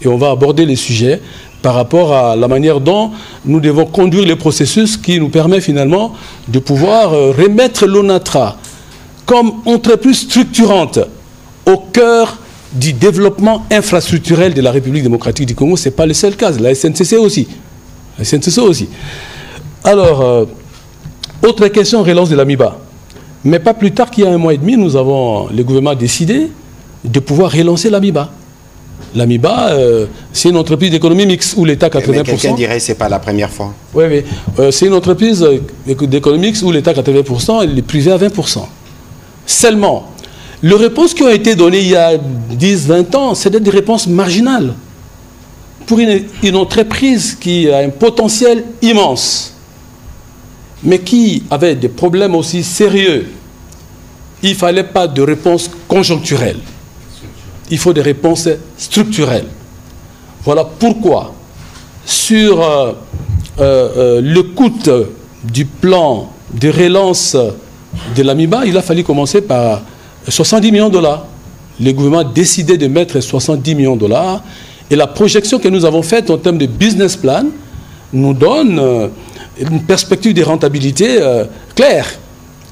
Speaker 2: Et on va aborder les sujets par rapport à la manière dont nous devons conduire les processus qui nous permet finalement de pouvoir remettre l'ONATRA comme entreprise structurante au cœur du développement infrastructurel de la République démocratique du Congo. Ce n'est pas le seul cas, la SNCC aussi. La SNCC aussi. Alors, autre question, relance de l'AMIBA. Mais pas plus tard qu'il y a 1 mois et demi, le gouvernement a décidé de pouvoir relancer l'AMIBA. L'AMIBA, c'est une entreprise d'économie mixte où l'État 80%.
Speaker 1: Mais quelqu'un dirait que ce n'est pas la première fois.
Speaker 2: Oui, mais c'est une entreprise d'économie mixte où l'État 80% et le privé à 20%. Seulement, les réponses qui ont été données il y a 10-20 ans, c'est des réponses marginales. Pour une entreprise qui a un potentiel immense, mais qui avait des problèmes aussi sérieux, il ne fallait pas de réponse conjoncturelle. Il faut des réponses structurelles. Voilà pourquoi, sur le coût du plan de relance de l'AMIBA, il a fallu commencer par 70 millions de dollars. Le gouvernement a décidé de mettre 70 millions de dollars. Et la projection que nous avons faite en termes de business plan nous donne une perspective de rentabilité claire.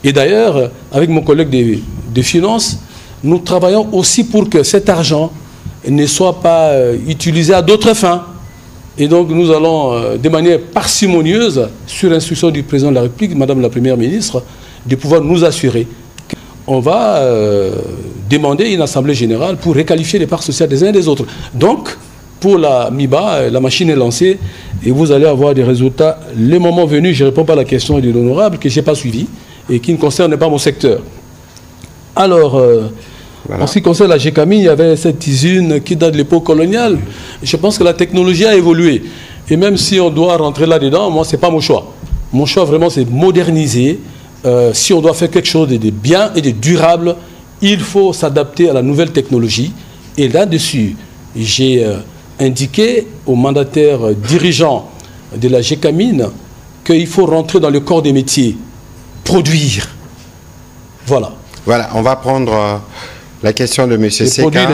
Speaker 2: Et d'ailleurs, avec mon collègue des finances, nous travaillons aussi pour que cet argent ne soit pas utilisé à d'autres fins. Et donc nous allons, de manière parcimonieuse, sur instruction du président de la République, Madame la Première ministre, de pouvoir nous assurer qu'on va demander une assemblée générale pour réqualifier les parts sociales des uns et des autres. Donc, pour la MIBA, la machine est lancée et vous allez avoir des résultats. Le moment venu, je ne réponds pas à la question de l'honorable que je n'ai pas suivi et qui ne concerne pas mon secteur. Alors, voilà. En ce qui concerne la GECAMI, il y avait cette usine qui date de l'époque coloniale. Je pense que la technologie a évolué. Et même si on doit rentrer là-dedans, moi, ce n'est pas mon choix. Mon choix, vraiment, c'est moderniser. Si on doit faire quelque chose de bien et de durable, il faut s'adapter à la nouvelle technologie. Et là-dessus, j'ai indiqué aux mandataires dirigeants de la GECAMI qu'il faut rentrer dans le corps des métiers, produire. Voilà. Voilà, on va prendre la question de M. Seka.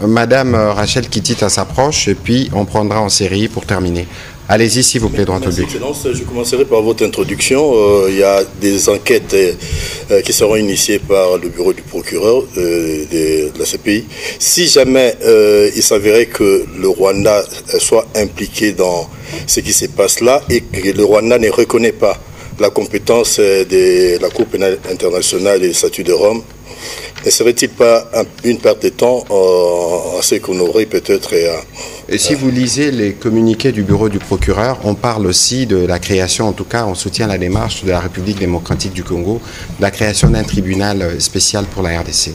Speaker 2: Madame Rachel Kitita s'approche et puis on prendra en série pour terminer. Allez-y, s'il vous plaît, droit au but.
Speaker 5: Excellence, je commencerai par votre introduction. Il y a des enquêtes qui seront initiées par le bureau du procureur de la CPI. Si jamais il s'avérait que le Rwanda soit impliqué dans ce qui se passe là et que le Rwanda ne reconnaît pas la compétence de la Cour pénale internationale et le statut de Rome, ne serait-il pas une perte de temps à ce qu'on aurait peut-être...
Speaker 1: Et si vous lisez les communiqués du bureau du procureur, on parle aussi de la création, en tout cas on soutient la démarche de la République démocratique du Congo, de la création d'un tribunal spécial pour la RDC.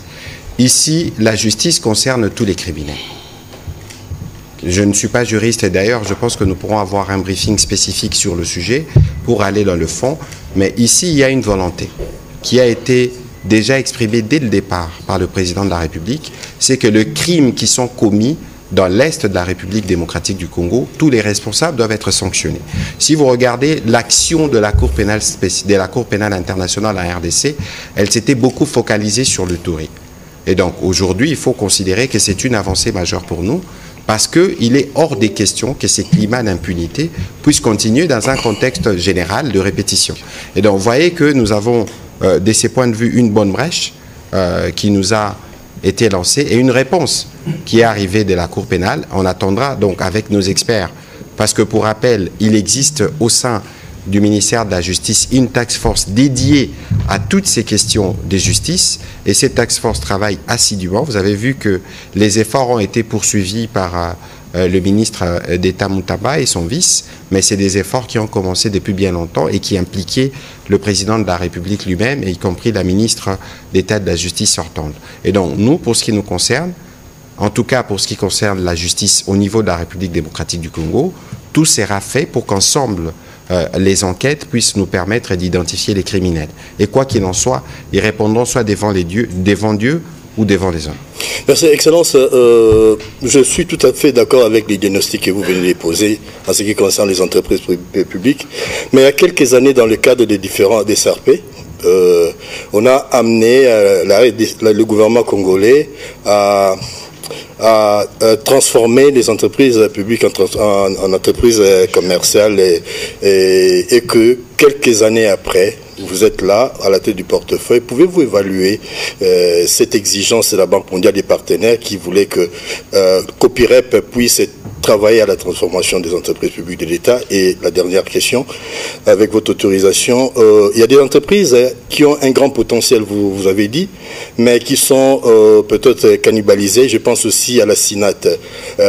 Speaker 1: Ici, la justice concerne tous les criminels. Je ne suis pas juriste et d'ailleurs je pense que nous pourrons avoir un briefing spécifique sur le sujet pour aller dans le fond. Mais ici, il y a une volonté qui a été déjà exprimée dès le départ par le président de la République, c'est que les crimes qui sont commis dans l'Est de la République démocratique du Congo, tous les responsables doivent être sanctionnés. Si vous regardez l'action de la Cour pénale internationale à RDC, elle s'était beaucoup focalisée sur le tourisme. Et donc aujourd'hui, il faut considérer que c'est une avancée majeure pour nous, parce qu'il est hors des questions que ces climats d'impunité puissent continuer dans un contexte général de répétition. Et donc vous voyez que nous avons, de ces points de vue, une bonne brèche qui nous a été lancée et une réponse qui est arrivée de la Cour pénale. On attendra donc avec nos experts, parce que pour rappel, il existe au sein du ministère de la Justice une task force dédiée à toutes ces questions de justice et cette task force travaille assidûment. Vous avez vu que les efforts ont été poursuivis par le ministre d'État Moutaba et son vice, mais c'est des efforts qui ont commencé depuis bien longtemps et qui impliquaient le président de la République lui-même, y compris la ministre d'État de la Justice sortante. Et donc nous, pour ce qui nous concerne, en tout cas pour ce qui concerne la justice au niveau de la République démocratique du Congo, tout sera fait pour qu'ensemble les enquêtes puissent nous permettre d'identifier les criminels. Et quoi qu'il en soit, ils répondront soit devant Dieu ou devant les hommes.
Speaker 5: Merci, Excellence. Je suis tout à fait d'accord avec les diagnostics que vous venez de poser en ce qui concerne les entreprises publiques. Mais il y a quelques années, dans le cadre des différents SRP, on a amené le gouvernement congolais à transformer les entreprises publiques en entreprises commerciales et que quelques années après, vous êtes là, à la tête du portefeuille. Pouvez-vous évaluer cette exigence de la Banque mondiale des partenaires qui voulait que Copirep puisse travailler à la transformation des entreprises publiques de l'État? Et la dernière question, avec votre autorisation, il y a des entreprises qui ont un grand potentiel, vous avez dit, mais qui sont peut-être cannibalisées. Je pense aussi à la CINAT,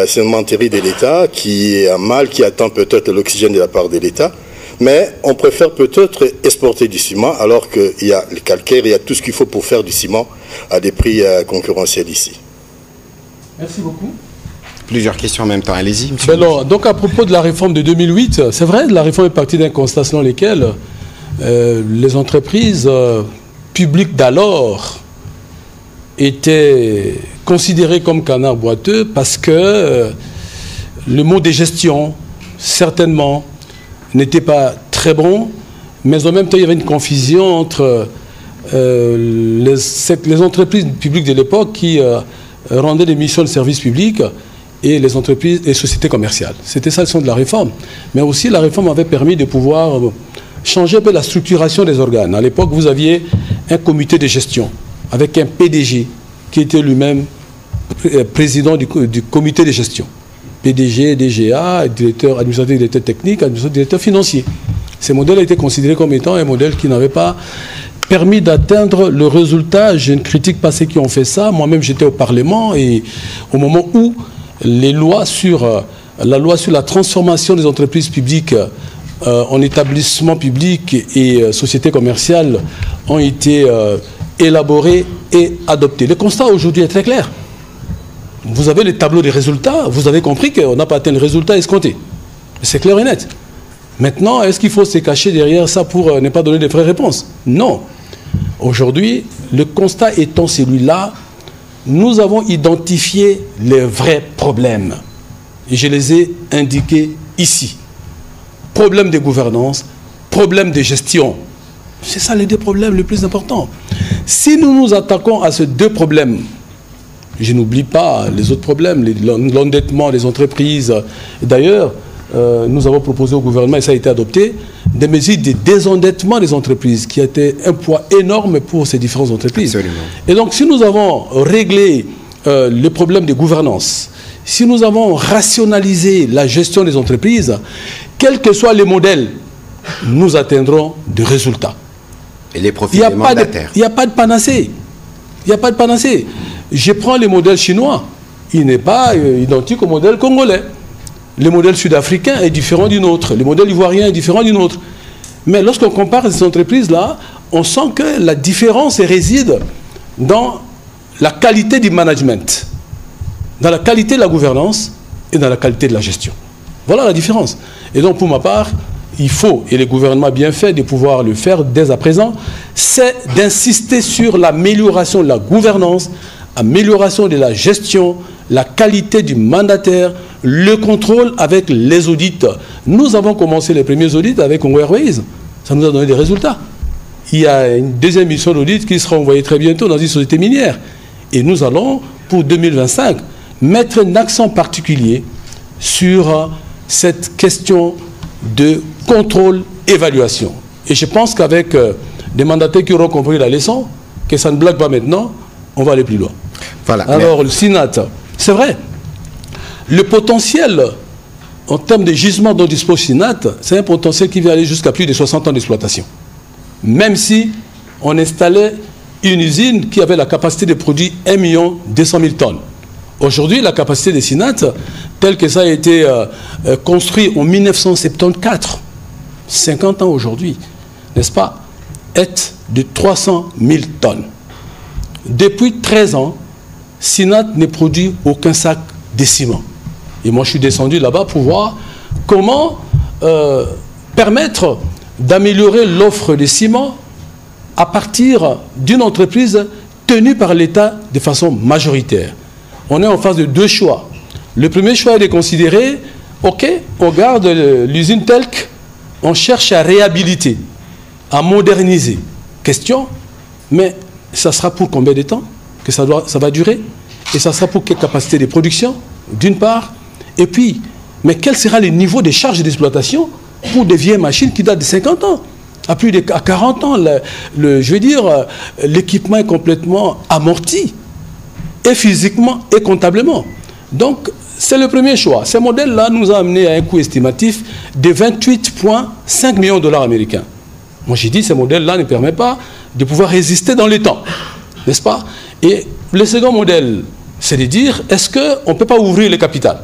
Speaker 5: cimenterie de l'État, qui est à mal, qui attend peut-être l'oxygène de la part de l'État. Mais on préfère peut-être exporter du ciment alors qu'il y a le calcaire, il y a tout ce qu'il faut pour faire du ciment à des prix concurrentiels ici. Merci beaucoup.
Speaker 1: Plusieurs questions en même temps, allez-y.
Speaker 2: Donc à propos de la réforme de 2008, c'est vrai, la réforme est partie d'un constat selon lequel les entreprises publiques d'alors étaient considérées comme canards boiteux parce que le mot de gestion, certainement, n'était pas très bon, mais en même temps, il y avait une confusion entre les entreprises publiques de l'époque qui rendaient des missions de service public et les entreprises et sociétés commerciales. C'était ça le sens de la réforme. Mais aussi, la réforme avait permis de pouvoir changer un peu la structuration des organes. À l'époque, vous aviez un comité de gestion avec un PDG qui était lui-même président du comité de gestion. PDG, DGA, directeur administratif, directeur technique, administrateur, directeur financier. Ces modèles étaient considérés comme étant un modèle qui n'avait pas permis d'atteindre le résultat. Je ne critique pas ceux qui ont fait ça. Moi-même, j'étais au Parlement et au moment où les lois sur, la loi sur la transformation des entreprises publiques en établissements publics et sociétés commerciales ont été élaborées et adoptées. Le constat aujourd'hui est très clair. Vous avez le tableau des résultats, vous avez compris qu'on n'a pas atteint le résultat escompté. C'est clair et net. Maintenant, est-ce qu'il faut se cacher derrière ça pour ne pas donner de vraies réponses? Non. Aujourd'hui, le constat étant celui-là, nous avons identifié les vrais problèmes. Et je les ai indiqués ici. Problème de gouvernance, problème de gestion. C'est ça les deux problèmes les plus importants. Si nous nous attaquons à ces deux problèmes, je n'oublie pas les autres problèmes, l'endettement des entreprises. D'ailleurs, nous avons proposé au gouvernement, et ça a été adopté, des mesures de désendettement des entreprises, qui étaient un poids énorme pour ces différentes entreprises. Absolument. Et donc, si nous avons réglé les problèmes de gouvernance, si nous avons rationalisé la gestion des entreprises, quels que soient les modèles, nous atteindrons des résultats.
Speaker 1: Et les profits des mandataires.
Speaker 2: Il n'y a pas de panacée. Il n'y a pas de panacée. Je prends le modèle chinois. Il n'est pas identique au modèle congolais. Le modèle sud-africain est différent du nôtre. Le modèle ivoirien est différent du nôtre. Mais lorsqu'on compare ces entreprises-là, on sent que la différence réside dans la qualité du management, dans la qualité de la gouvernance et dans la qualité de la gestion. Voilà la différence. Et donc, pour ma part, il faut, et le gouvernement a bien fait de pouvoir le faire dès à présent, c'est d'insister sur l'amélioration de la gouvernance, amélioration de la gestion, la qualité du mandataire, le contrôle avec les audits. Nous avons commencé les premiers audits avec Congo Airways. Ça nous a donné des résultats. Il y a une deuxième mission d'audit qui sera envoyée très bientôt dans une société minière. Et nous allons, pour 2025, mettre un accent particulier sur cette question de contrôle-évaluation. Et je pense qu'avec des mandataires qui auront compris la leçon, que ça ne blague pas maintenant, on va aller plus loin.
Speaker 1: Voilà.
Speaker 2: Alors, le SINAT, c'est vrai. Le potentiel, en termes de gisement dont dispose SINAT, c'est un potentiel qui va aller jusqu'à plus de 60 ans d'exploitation. Même si on installait une usine qui avait la capacité de produire 1 200 000 tonnes. Aujourd'hui, la capacité de SINAT, telle que ça a été construit en 1974, 50 ans aujourd'hui, n'est-ce pas, est de 300 000 tonnes. Depuis 13 ans, SINAT ne produit aucun sac de ciment. Et moi, je suis descendu là-bas pour voir comment permettre d'améliorer l'offre de ciment à partir d'une entreprise tenue par l'État de façon majoritaire. On est en face de deux choix. Le premier choix est de considérer, ok, on garde l'usine telle qu'on cherche à réhabiliter, à moderniser. Question, mais ça sera pour combien de temps que ça va durer? Et ça sera pour quelle capacité de production, d'une part. Et puis, mais quel sera le niveau de charge d'exploitation pour des vieilles machines qui datent de 50 ans? À plus de 40 ans, je veux dire, l'équipement est complètement amorti, et physiquement et comptablement. Donc, c'est le premier choix. Ce modèle-là nous a amené à un coût estimatif de 28,5 millions de dollars américains. Moi, j'ai dit, ce modèle-là ne permet pas de pouvoir résister dans le temps, n'est-ce pas? Et le second modèle, c'est de dire, est-ce qu'on ne peut pas ouvrir le capital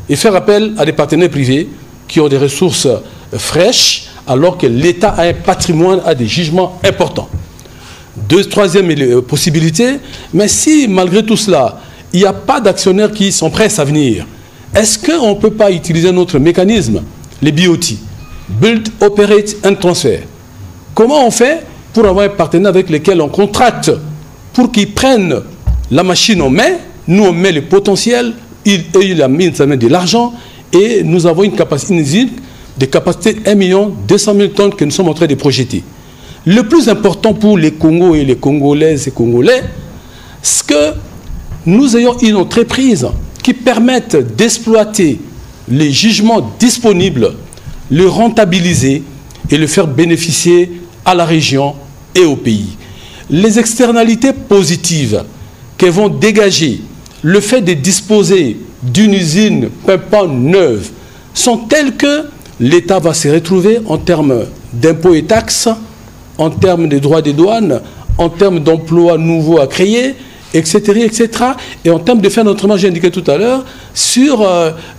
Speaker 2: et faire appel à des partenaires privés qui ont des ressources fraîches, alors que l'État a un patrimoine, a des jugements importants. Troisième possibilité, mais si malgré tout cela, il n'y a pas d'actionnaires qui sont prêts à venir, est-ce qu'on ne peut pas utiliser notre mécanisme, les BOT, Build, Operate and Transfer? Comment on fait pour avoir un partenaire avec lequel on contracte pour qu'ils prennent la machine en main, nous on met le potentiel, il a mis de l'argent et nous avons une usine de capacité 1 200 000 tonnes que nous sommes en train de projeter. Le plus important pour les Congos et les Congolaises et Congolais, c'est que nous ayons une entreprise qui permettent d'exploiter les jugements disponibles, le rentabiliser et le faire bénéficier à la région et au pays. Les externalités positives que vont dégager le fait de disposer d'une usine Pimpin neuve sont telles que l'État va se retrouver en termes d'impôts et taxes, en termes de droits des douanes, en termes d'emplois nouveaux à créer, etc., etc. Et en termes de fin d'entraînement, j'ai indiqué tout à l'heure, sur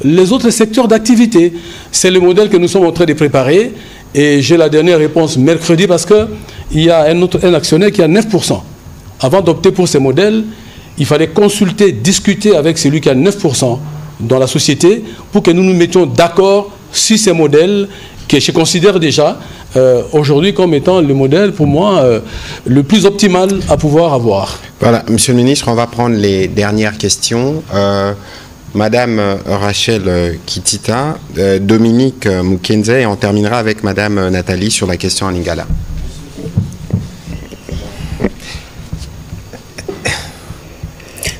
Speaker 2: les autres secteurs d'activité. C'est le modèle que nous sommes en train de préparer. Et j'ai la dernière réponse mercredi parce qu'il y a un actionnaire qui a 9%. Avant d'opter pour ces modèles, il fallait consulter, discuter avec celui qui a 9% dans la société pour que nous nous mettions d'accord sur ces modèles que je considère déjà aujourd'hui comme étant le modèle pour moi le plus optimal à pouvoir avoir.
Speaker 1: Voilà, Monsieur le Ministre, on va prendre les dernières questions. Madame Rachel Kitita, Dominique Mukenze, et on terminera avec Madame Nathalie sur la question en lingala.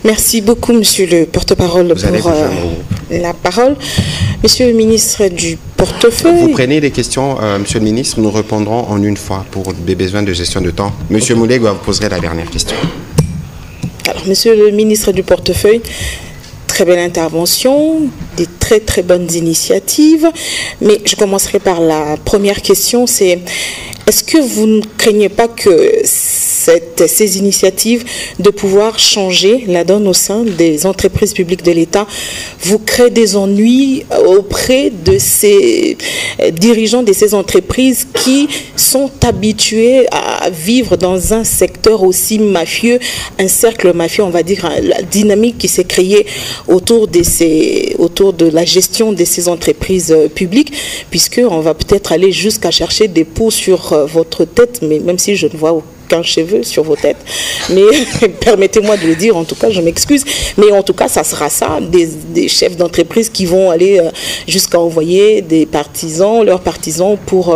Speaker 6: Merci beaucoup, Monsieur le porte-parole, pour la parole. Monsieur le ministre du portefeuille...
Speaker 1: Vous prenez des questions, Monsieur le ministre, nous répondrons en une fois pour des besoins de gestion de temps. Monsieur Mouleg, vous poserez la dernière question.
Speaker 6: Alors, Monsieur le ministre du portefeuille, très belle intervention, des très très bonnes initiatives, mais je commencerai par la première question, c'est est-ce que vous ne craignez pas que ces initiatives de pouvoir changer la donne au sein des entreprises publiques de l'État vous créent des ennuis auprès de ces dirigeants de ces entreprises qui sont habitués à vivre dans un secteur aussi mafieux, un cercle mafieux, on va dire, la dynamique qui s'est créée autour de la gestion de ces entreprises publiques, puisqu'on va peut-être aller jusqu'à chercher des poux sur votre tête, mais même si je ne vois aucun cheveu sur vos têtes, mais permettez-moi de le dire, en tout cas, je m'excuse, mais en tout cas, ça sera ça, des chefs d'entreprise qui vont aller jusqu'à envoyer des partisans, leurs partisans, pour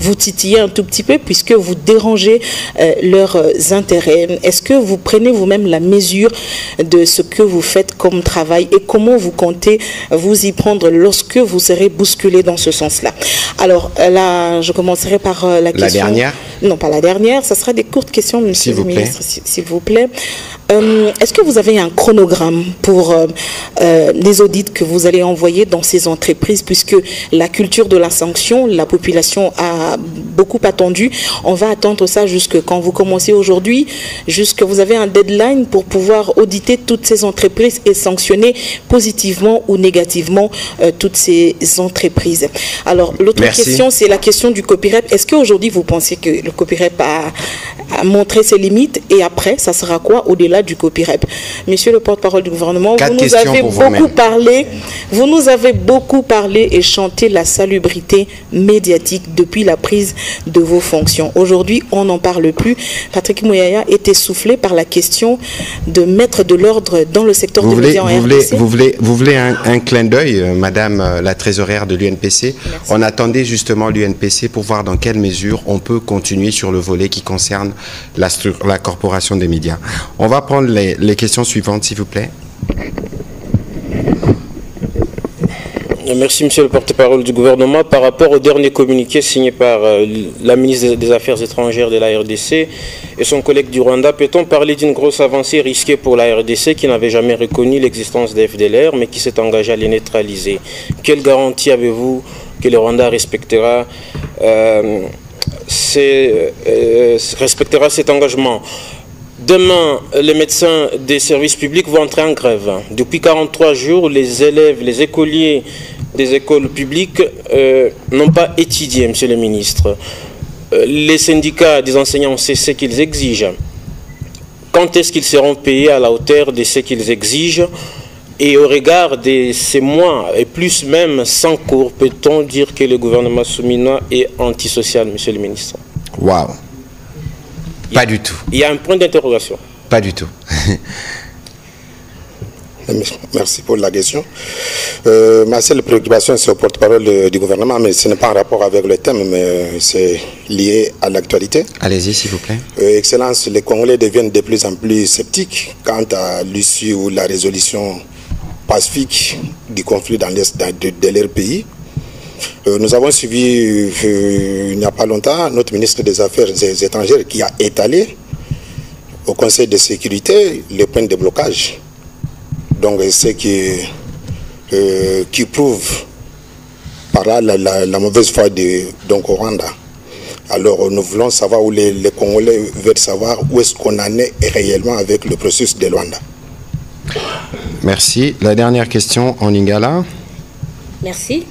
Speaker 6: vous titiller un tout petit peu, puisque vous dérangez leurs intérêts. Est-ce que vous prenez vous-même la mesure de ce que vous faites comme travail et comment vous comptez vous y prendre lorsque vous serez bousculé dans ce sens-là? Alors là, je commencerai par la question...
Speaker 1: La dernière?
Speaker 6: Non, pas la dernière, ça sera des courtes questions, Monsieur le ministre, s'il vous plaît. Est-ce que vous avez un chronogramme pour les audits que vous allez envoyer dans ces entreprises, puisque la culture de la sanction, la population a beaucoup attendu. On va attendre ça jusque quand vous commencez aujourd'hui, jusque vous avez un deadline pour pouvoir auditer toutes ces entreprises et sanctionner positivement ou négativement toutes ces entreprises. Alors, l'autre question, c'est la question du copyright. Est-ce qu'aujourd'hui, vous pensez que le copyright a montré ses limites et après, ça sera quoi au-delà du copyright? Monsieur le porte-parole du gouvernement, vous nous avez beaucoup parlé et chanté la salubrité médiatique depuis la prise de vos fonctions. Aujourd'hui, on n'en parle plus. Patrick Mouyaya est essoufflé par la question de mettre de l'ordre dans le secteur des médias en RDC.
Speaker 1: Vous voulez un clin d'œil, Madame la trésorière de l'UNPC? On attendait justement l'UNPC pour voir dans quelle mesure on peut continuer sur le volet qui concerne la corporation des médias. On va prendre les questions suivantes, s'il vous plaît.
Speaker 7: Merci, Monsieur le porte-parole du gouvernement. Par rapport au dernier communiqué signé par la ministre des Affaires étrangères de la RDC et son collègue du Rwanda, peut-on parler d'une grosse avancée risquée pour la RDC qui n'avait jamais reconnu l'existence des FDLR mais qui s'est engagée à les neutraliser? Quelle garantie avez-vous que le Rwanda respectera cet engagement? Demain, les médecins des services publics vont entrer en grève. Depuis 43 jours, les élèves, les écoliers des écoles publiques n'ont pas étudié, Monsieur le ministre. Les syndicats des enseignants, c'est ce qu'ils exigent. Quand est-ce qu'ils seront payés à la hauteur de ce qu'ils exigent? Et au regard de ces mois, et plus même sans cours, peut-on dire que le gouvernement souminois est antisocial, Monsieur le ministre?
Speaker 1: Waouh! Pas du tout.
Speaker 7: Il y a un point d'interrogation.
Speaker 1: Pas du tout.
Speaker 5: Merci pour la question. Ma seule préoccupation, c'est au porte-parole du gouvernement, mais ce n'est pas en rapport avec le thème, mais c'est lié à l'actualité.
Speaker 1: Allez-y, s'il vous plaît.
Speaker 5: Excellence, les Congolais deviennent de plus en plus sceptiques quant à l'issue ou la résolution pacifique du conflit dans l'est de leur pays. Nous avons suivi il n'y a pas longtemps notre ministre des Affaires étrangères qui a étalé au Conseil de sécurité les points de blocage. Donc c'est qui prouve par là la mauvaise foi donc au Rwanda. Alors nous voulons savoir où les Congolais veulent savoir où est-ce qu'on en est réellement avec le processus de Luanda.
Speaker 1: Merci. La dernière question en lingala.
Speaker 3: Merci.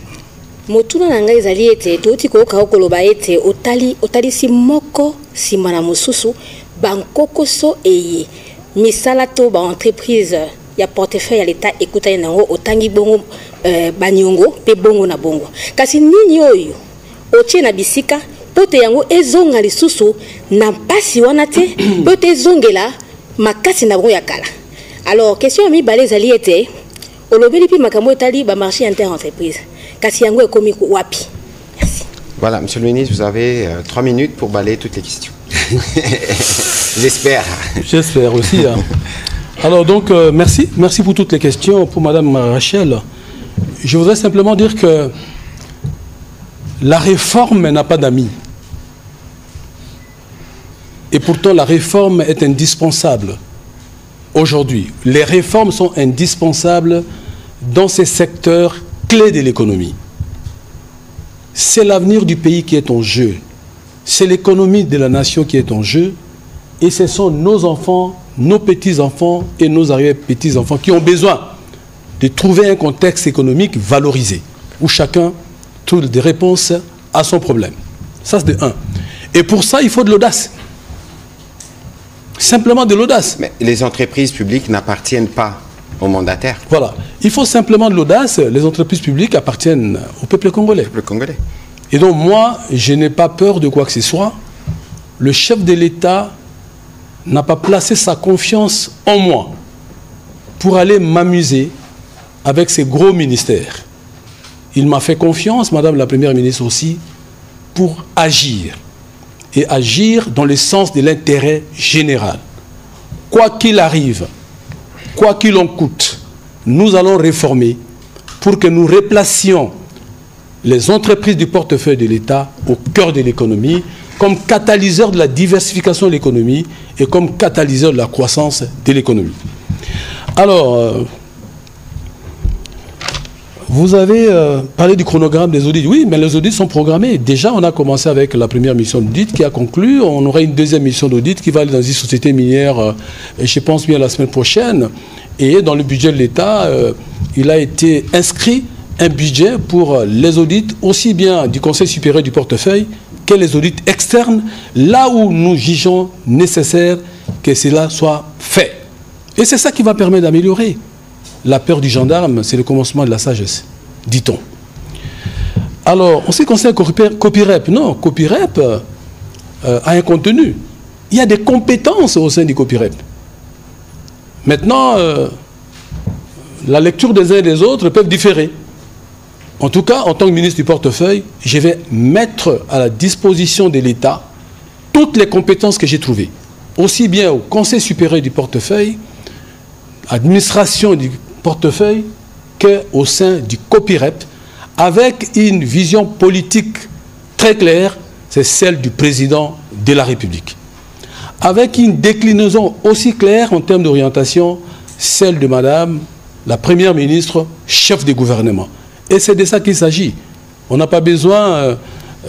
Speaker 3: Motuna nanga ezali ete toti ko ka koloba ete otali si moko simana mususu bankokoso eye misala to ba entreprise ya portefeuille ya l'État écoutez nango otangi bongo banyongo pe bongo na bongo kasi nini oyo otie na bisika pote yango ezonga lisusu na pasi wana te pote ezongela makasi na bongo ya kala. Alors question mi balé ezali ete olobeli pi makambo etali ba marché inter-entreprise kasi yango ekomi wapi. Merci.
Speaker 1: Voilà, monsieur le ministre, vous avez 3 minutes pour balayer toutes les questions. J'espère.
Speaker 2: J'espère aussi. Hein. Alors donc, merci pour toutes les questions. Pour Madame Rachel, je voudrais simplement dire que la réforme n'a pas d'amis. Et pourtant, la réforme est indispensable aujourd'hui. Les réformes sont indispensables dans ces secteurs clés de l'économie. C'est l'avenir du pays qui est en jeu. C'est l'économie de la nation qui est en jeu. Et ce sont nos enfants, nos petits-enfants et nos arrière-petits-enfants qui ont besoin de trouver un contexte économique valorisé, où chacun trouve des réponses à son problème. Ça, c'est de un. Et pour ça, il faut de l'audace. Simplement de l'audace.
Speaker 1: Mais les entreprises publiques n'appartiennent pas aux mandataires.
Speaker 2: Voilà. Il faut simplement de l'audace. Les entreprises publiques appartiennent au peuple congolais.
Speaker 1: Le Congolais.
Speaker 2: Et donc, moi, je n'ai pas peur de quoi que ce soit. Le chef de l'État n'a pas placé sa confiance en moi pour aller m'amuser avec ces gros ministères. Il m'a fait confiance, Madame la Première ministre aussi, pour agir. Et agir dans le sens de l'intérêt général. Quoi qu'il arrive, quoi qu'il en coûte, nous allons réformer pour que nous replacions les entreprises du portefeuille de l'État au cœur de l'économie, comme catalyseur de la diversification de l'économie et comme catalyseur de la croissance de l'économie. Alors, vous avez parlé du chronogramme des audits. Oui, mais les audits sont programmés. Déjà, on a commencé avec la première mission d'audit qui a conclu. On aura une deuxième mission d'audit qui va aller dans une société minière, je pense bien la semaine prochaine. Et dans le budget de l'État, il a été inscrit un budget pour les audits, aussi bien du Conseil supérieur du portefeuille que les audits externes, là où nous jugeons nécessaire que cela soit fait. Et c'est ça qui va permettre d'améliorer. La peur du gendarme, c'est le commencement de la sagesse, dit-on. Alors, en ce qui concerne Copirep, non, Copirep a un contenu. Il y a des compétences au sein du Copirep. Maintenant, la lecture des uns et des autres peuvent différer. En tout cas, en tant que ministre du portefeuille, je vais mettre à la disposition de l'État toutes les compétences que j'ai trouvées, aussi bien au Conseil supérieur du portefeuille, administration du portefeuille, qu'au sein du Copirep, avec une vision politique très claire, c'est celle du président de la République. Avec une déclinaison aussi claire en termes d'orientation, celle de Madame la Première ministre, chef du gouvernement. Et c'est de ça qu'il s'agit. On n'a pas besoin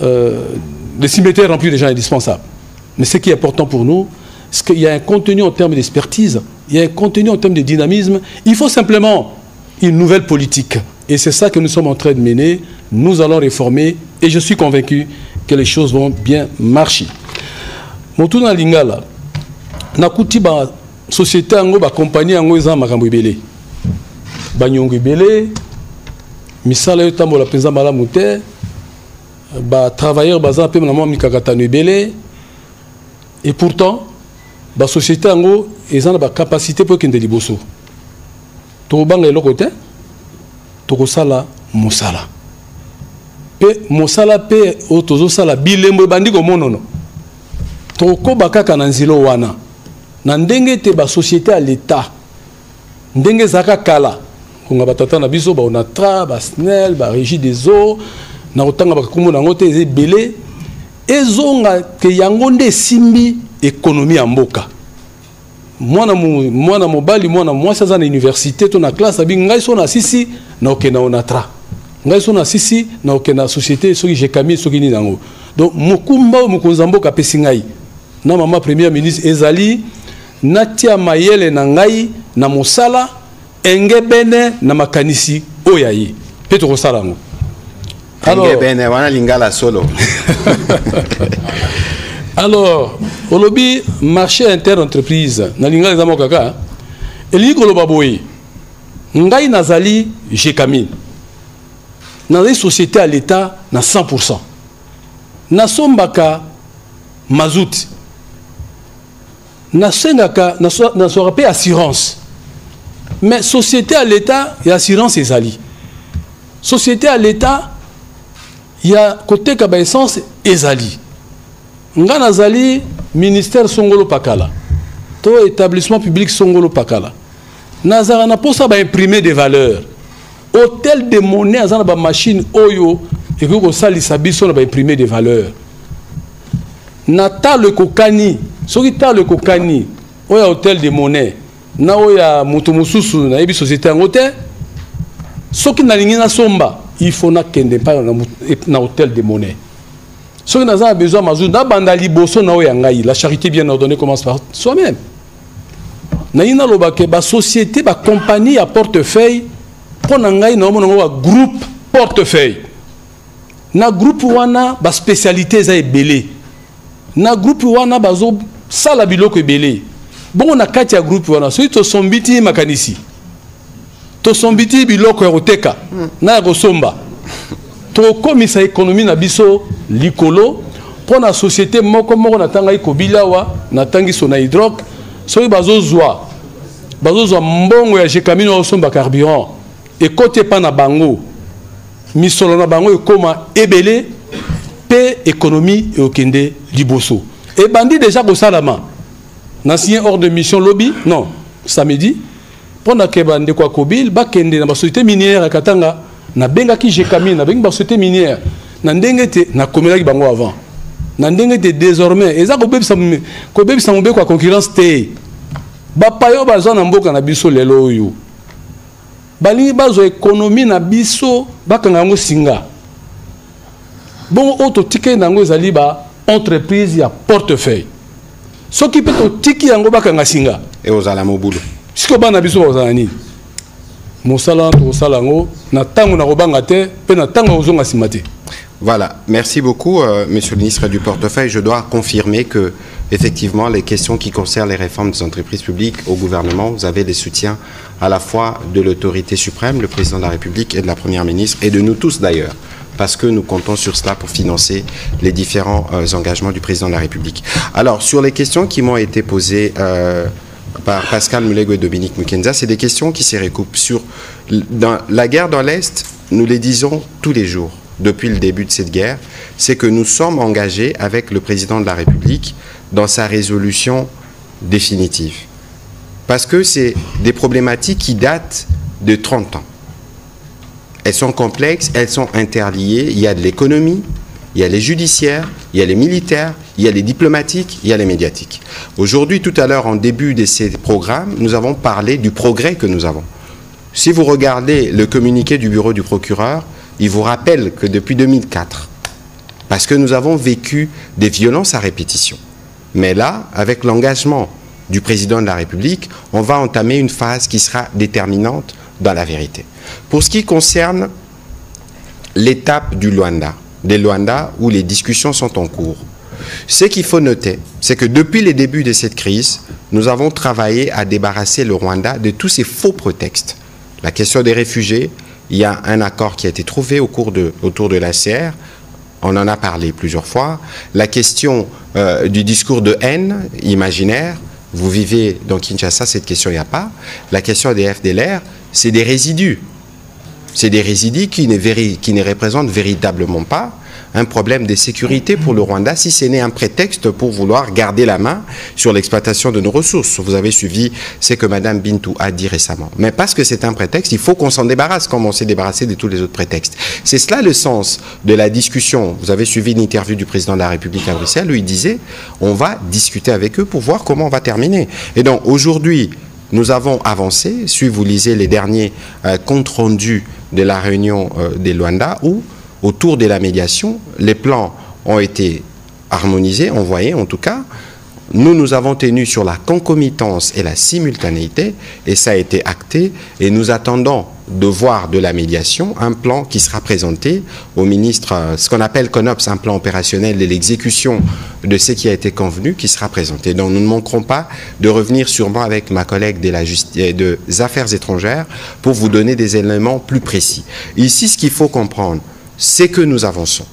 Speaker 2: de cimetières remplis de gens indispensables. Mais ce qui est important pour nous, c'est qu'il y a un contenu en termes d'expertise, il y a un contenu en termes de dynamisme. Il faut simplement une nouvelle politique. Et c'est ça que nous sommes en train de mener. Nous allons réformer et je suis convaincu que les choses vont bien marcher. Motuna Lingala, nakuti ba société ango ba compagnie ango eza makambo ebele. Ba nyongo ebele, misala yo tambola penza malamu te, ba travailleurs baza pe na mwa mikakatano ebele. Et pourtant, la société ango eza na ba capacité pour kende liboso. To banga eloko te, to ko sala mosala. Pe mosala pe otozo sala bilembo bandi ko monono. To ko bakaka na nzilo wana. Na ndenge te ba société à l'état. Ndenge zaka kala. konga batata na biso ba onatra ba SNEL ba régie des eaux na otanga ba kumu na ngote ebele ezonga ke yango nde simbi économie ya mboka. Mwana mobali mwana mwasi aza na université to na classe abi ngai so na sisi na okena onatra. Ngai so na sisi na okena société soki jekami soki ni nango. Donc mokumba mokonza mboka pesi ngai. Na mama premier ministre ezali natia mayele na ngai na mosala engebene na makanisi oyayi. Peto kosala ngo.
Speaker 1: Engebene wana lingala solo.
Speaker 2: Alors, au lobby marché inter-entreprise, na linga les kaka, eli koloba boye. Ngai nazali Jekami. Nazali société à l'état na 100%. Na sombaka mazout. Na sengaka na sorape assurance. Mais société à l'état et assurance ezali. Société à l'état il y a côté kaba essence ezali. Nga nazali ministère Songolo Pakala. To établissement public Songolo Pakala. Nazara na posa ba imprimer des valeurs. Hôtel de monnaie azana ba machine oyo et que ko sali sabiso na ba imprimer des valeurs. Nata le kokani, soki ta le kokani, oya hôtel de monnaie. Na oya mutu mususu na yebi société ngote. Soki na lingi na somba, il faut na kende pa na hôtel de monnaie. Ceux qui ont besoin de la charité bien ordonnée commence par soi-même. Naïna lobake ba société ba compagnie à portefeuille pour nangai na groupe portefeuille. Na groupe wana ba spécialité za ebele. Na groupe wana bazo sala biloko ebele. Bon na kati ya groupe wana so to sombiti makanisi. To sombiti biloko eroteka na rosomba. To komisa économie na biso likolo pour la société moko na tanga ikobilawa na tangi sona hydroc so bazozwa mbongo ya Jekami no somba carburant et côté pa na bango misolo na bango ekoma ebele pe économie et okende liboso et bandi déjà ko salama na signé hors de mission lobby non samedi pour na ke bande kwa kobil ba kende na société minière katanga na benga ki Jekami na benga société minière na ndenge te na komelaki bango avant na ndenge te désormais eza ko bebisa mbe kwa concurrence te ba payo baza na mboka na biso lelo oyo balingi bazo économie na biso bakanga ngo singa bon auto ticket nango ezali ba entreprise ya portefeuille soki pe to tiki yango bakanga singa
Speaker 1: et ozala mobulu
Speaker 2: siko bana biso ozala nini mosala to salango na tango na robanga te pe na tango ozonga simate.
Speaker 1: Voilà, merci beaucoup, Monsieur le ministre du Portefeuille. Je dois confirmer que, effectivement, les questions qui concernent les réformes des entreprises publiques au gouvernement, vous avez des soutiens à la fois de l'autorité suprême, le président de la République et de la Première ministre, et de nous tous d'ailleurs, parce que nous comptons sur cela pour financer les différents engagements du président de la République. Alors, sur les questions qui m'ont été posées par Pascal Mulego et Dominique Mukenza, c'est des questions qui se recoupent dans la guerre dans l'Est, nous les disons tous les jours. Depuis le début de cette guerre, c'est que nous sommes engagés avec le président de la République dans sa résolution définitive. Parce que c'est des problématiques qui datent de 30 ans. Elles sont complexes, elles sont interliées. Il y a de l'économie, il y a les judiciaires, il y a les militaires, il y a les diplomatiques, il y a les médiatiques. Aujourd'hui, tout à l'heure, en début de ces programmes, nous avons parlé du progrès que nous avons. Si vous regardez le communiqué du bureau du procureur, il vous rappelle que depuis 2004, parce que nous avons vécu des violences à répétition, mais là, avec l'engagement du président de la République, on va entamer une phase qui sera déterminante dans la vérité. Pour ce qui concerne l'étape des Luanda où les discussions sont en cours, ce qu'il faut noter, c'est que depuis le début de cette crise, nous avons travaillé à débarrasser le Rwanda de tous ces faux prétextes. La question des réfugiés, il y a un accord qui a été trouvé autour de l'ACR. On en a parlé plusieurs fois. La question du discours de haine imaginaire. Vous vivez dans Kinshasa, cette question, il n'y a pas. La question des FDLR, c'est des résidus. C'est des résidus qui ne représentent véritablement pas un problème de sécurité pour le Rwanda si ce n'est un prétexte pour vouloir garder la main sur l'exploitation de nos ressources. Vous avez suivi ce que Mme Bintou a dit récemment. Mais parce que c'est un prétexte, il faut qu'on s'en débarrasse comme on s'est débarrassé de tous les autres prétextes. C'est cela le sens de la discussion. Vous avez suivi une interview du président de la République à Bruxelles où il disait on va discuter avec eux pour voir comment on va terminer. Et donc aujourd'hui, nous avons avancé. Si vous lisez les derniers comptes rendus de la réunion des Luanda où, autour de la médiation, les plans ont été harmonisés, envoyés en tout cas. Nous avons tenu sur la concomitance et la simultanéité et ça a été acté et nous attendons de voir de la médiation un plan qui sera présenté au ministre, ce qu'on appelle CONOPS, un plan opérationnel de l'exécution de ce qui a été convenu qui sera présenté. Donc nous ne manquerons pas de revenir sûrement avec ma collègue des Affaires étrangères pour vous donner des éléments plus précis. Ici, ce qu'il faut comprendre, c'est que nous avançons.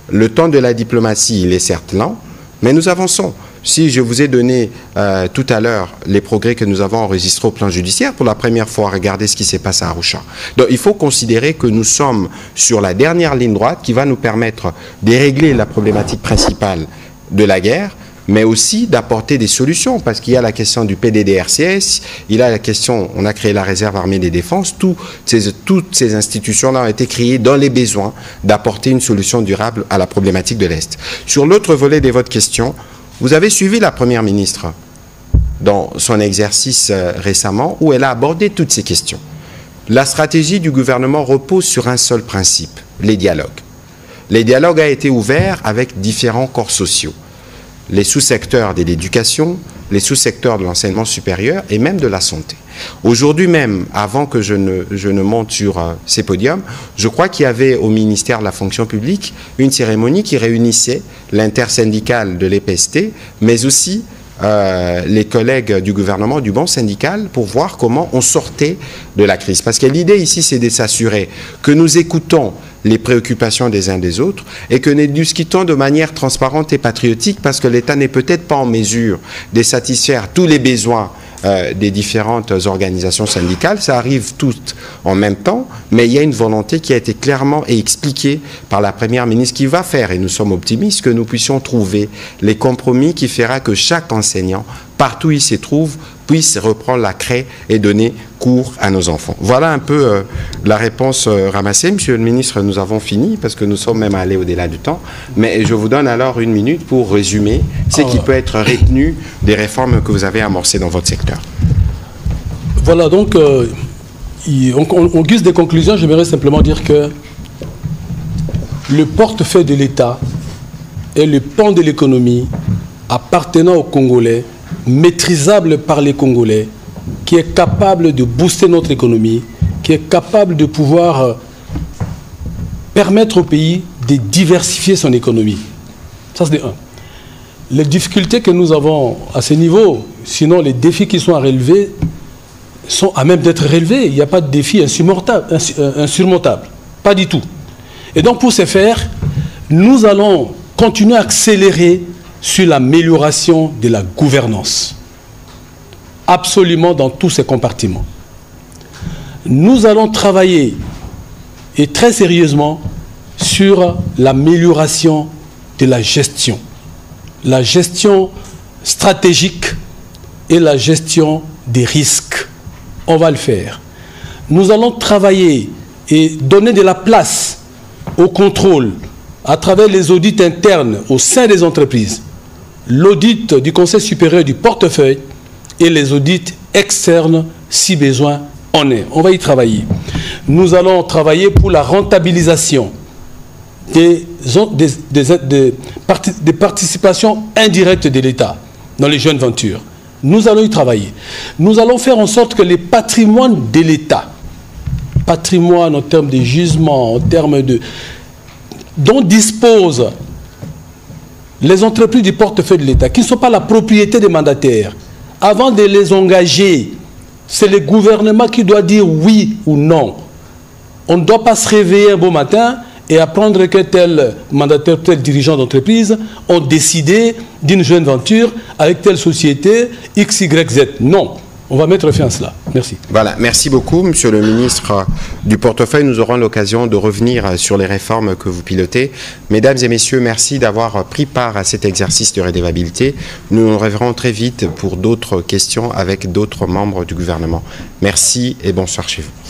Speaker 1: Le temps de la diplomatie, il est certes lent, mais nous avançons. Si je vous ai donné tout à l'heure les progrès que nous avons enregistrés au plan judiciaire, pour la première fois, regardez ce qui s'est passé à Arusha. Donc il faut considérer que nous sommes sur la dernière ligne droite qui va nous permettre de régler la problématique principale de la guerre, mais aussi d'apporter des solutions, parce qu'il y a la question du PDDRCS, il y a la question, on a créé la réserve armée des défenses, toutes ces institutions-là ont été créées dans les besoins d'apporter une solution durable à la problématique de l'Est. Sur l'autre volet de votre question, vous avez suivi la Première ministre dans son exercice récemment où elle a abordé toutes ces questions. La stratégie du gouvernement repose sur un seul principe, les dialogues. Les dialogues ont été ouverts avec différents corps sociaux, les sous-secteurs de l'éducation, les sous-secteurs de l'enseignement supérieur et même de la santé. Aujourd'hui même, avant que je ne monte sur ces podiums, je crois qu'il y avait au ministère de la fonction publique une cérémonie qui réunissait l'intersyndicale de l'EPST, mais aussi les collègues du gouvernement, du banc syndical, pour voir comment on sortait de la crise. Parce que l'idée ici, c'est de s'assurer que nous écoutons les préoccupations des uns des autres et que nous discutons de manière transparente et patriotique parce que l'État n'est peut-être pas en mesure de satisfaire tous les besoins des différentes organisations syndicales. Ça arrive toutes en même temps, mais il y a une volonté qui a été clairement expliquée par la Première ministre qui va faire, et nous sommes optimistes, que nous puissions trouver les compromis qui fera que chaque enseignant, partout où il se trouve, puisse reprendre la craie et donner cours à nos enfants. Voilà un peu la réponse ramassée. Monsieur le ministre, nous avons fini parce que nous sommes même allés au-delà du temps. Mais je vous donne alors une minute pour résumer ce qui peut être retenu des réformes que vous avez amorcées dans votre secteur.
Speaker 2: Voilà, donc, en guise de conclusion, j'aimerais simplement dire que le portefeuille de l'État est le pan de l'économie appartenant aux Congolais, maîtrisable par les Congolais, qui est capable de booster notre économie, qui est capable de pouvoir permettre au pays de diversifier son économie. Ça, c'est un. Les difficultés que nous avons à ce niveau, sinon les défis qui sont à relever, sont à même d'être relevés. Il n'y a pas de défi insurmontable. Pas du tout. Et donc, pour ce faire, nous allons continuer à accélérer sur l'amélioration de la gouvernance. Absolument dans tous ces compartiments. Nous allons travailler, et très sérieusement, sur l'amélioration de la gestion. La gestion stratégique et la gestion des risques. On va le faire. Nous allons travailler et donner de la place au contrôle à travers les audits internes au sein des entreprises, l'audit du Conseil supérieur du portefeuille et les audits externes si besoin en est. On va y travailler. Nous allons travailler pour la rentabilisation des participations indirectes de l'État dans les joint ventures. Nous allons y travailler. Nous allons faire en sorte que les patrimoines de l'État, patrimoine en termes de gisement, en termes de... dont disposent les entreprises du portefeuille de l'État, qui ne sont pas la propriété des mandataires, avant de les engager, c'est le gouvernement qui doit dire oui ou non. On ne doit pas se réveiller un beau matin et apprendre que tel mandataire, tel dirigeant d'entreprise ont décidé d'une joint venture avec telle société X, Y, Z. Non. On va mettre fin à cela. Merci.
Speaker 1: Voilà, merci beaucoup, Monsieur le ministre du portefeuille. Nous aurons l'occasion de revenir sur les réformes que vous pilotez. Mesdames et messieurs, merci d'avoir pris part à cet exercice de redevabilité. Nous nous reverrons très vite pour d'autres questions avec d'autres membres du gouvernement. Merci et bonsoir chez vous.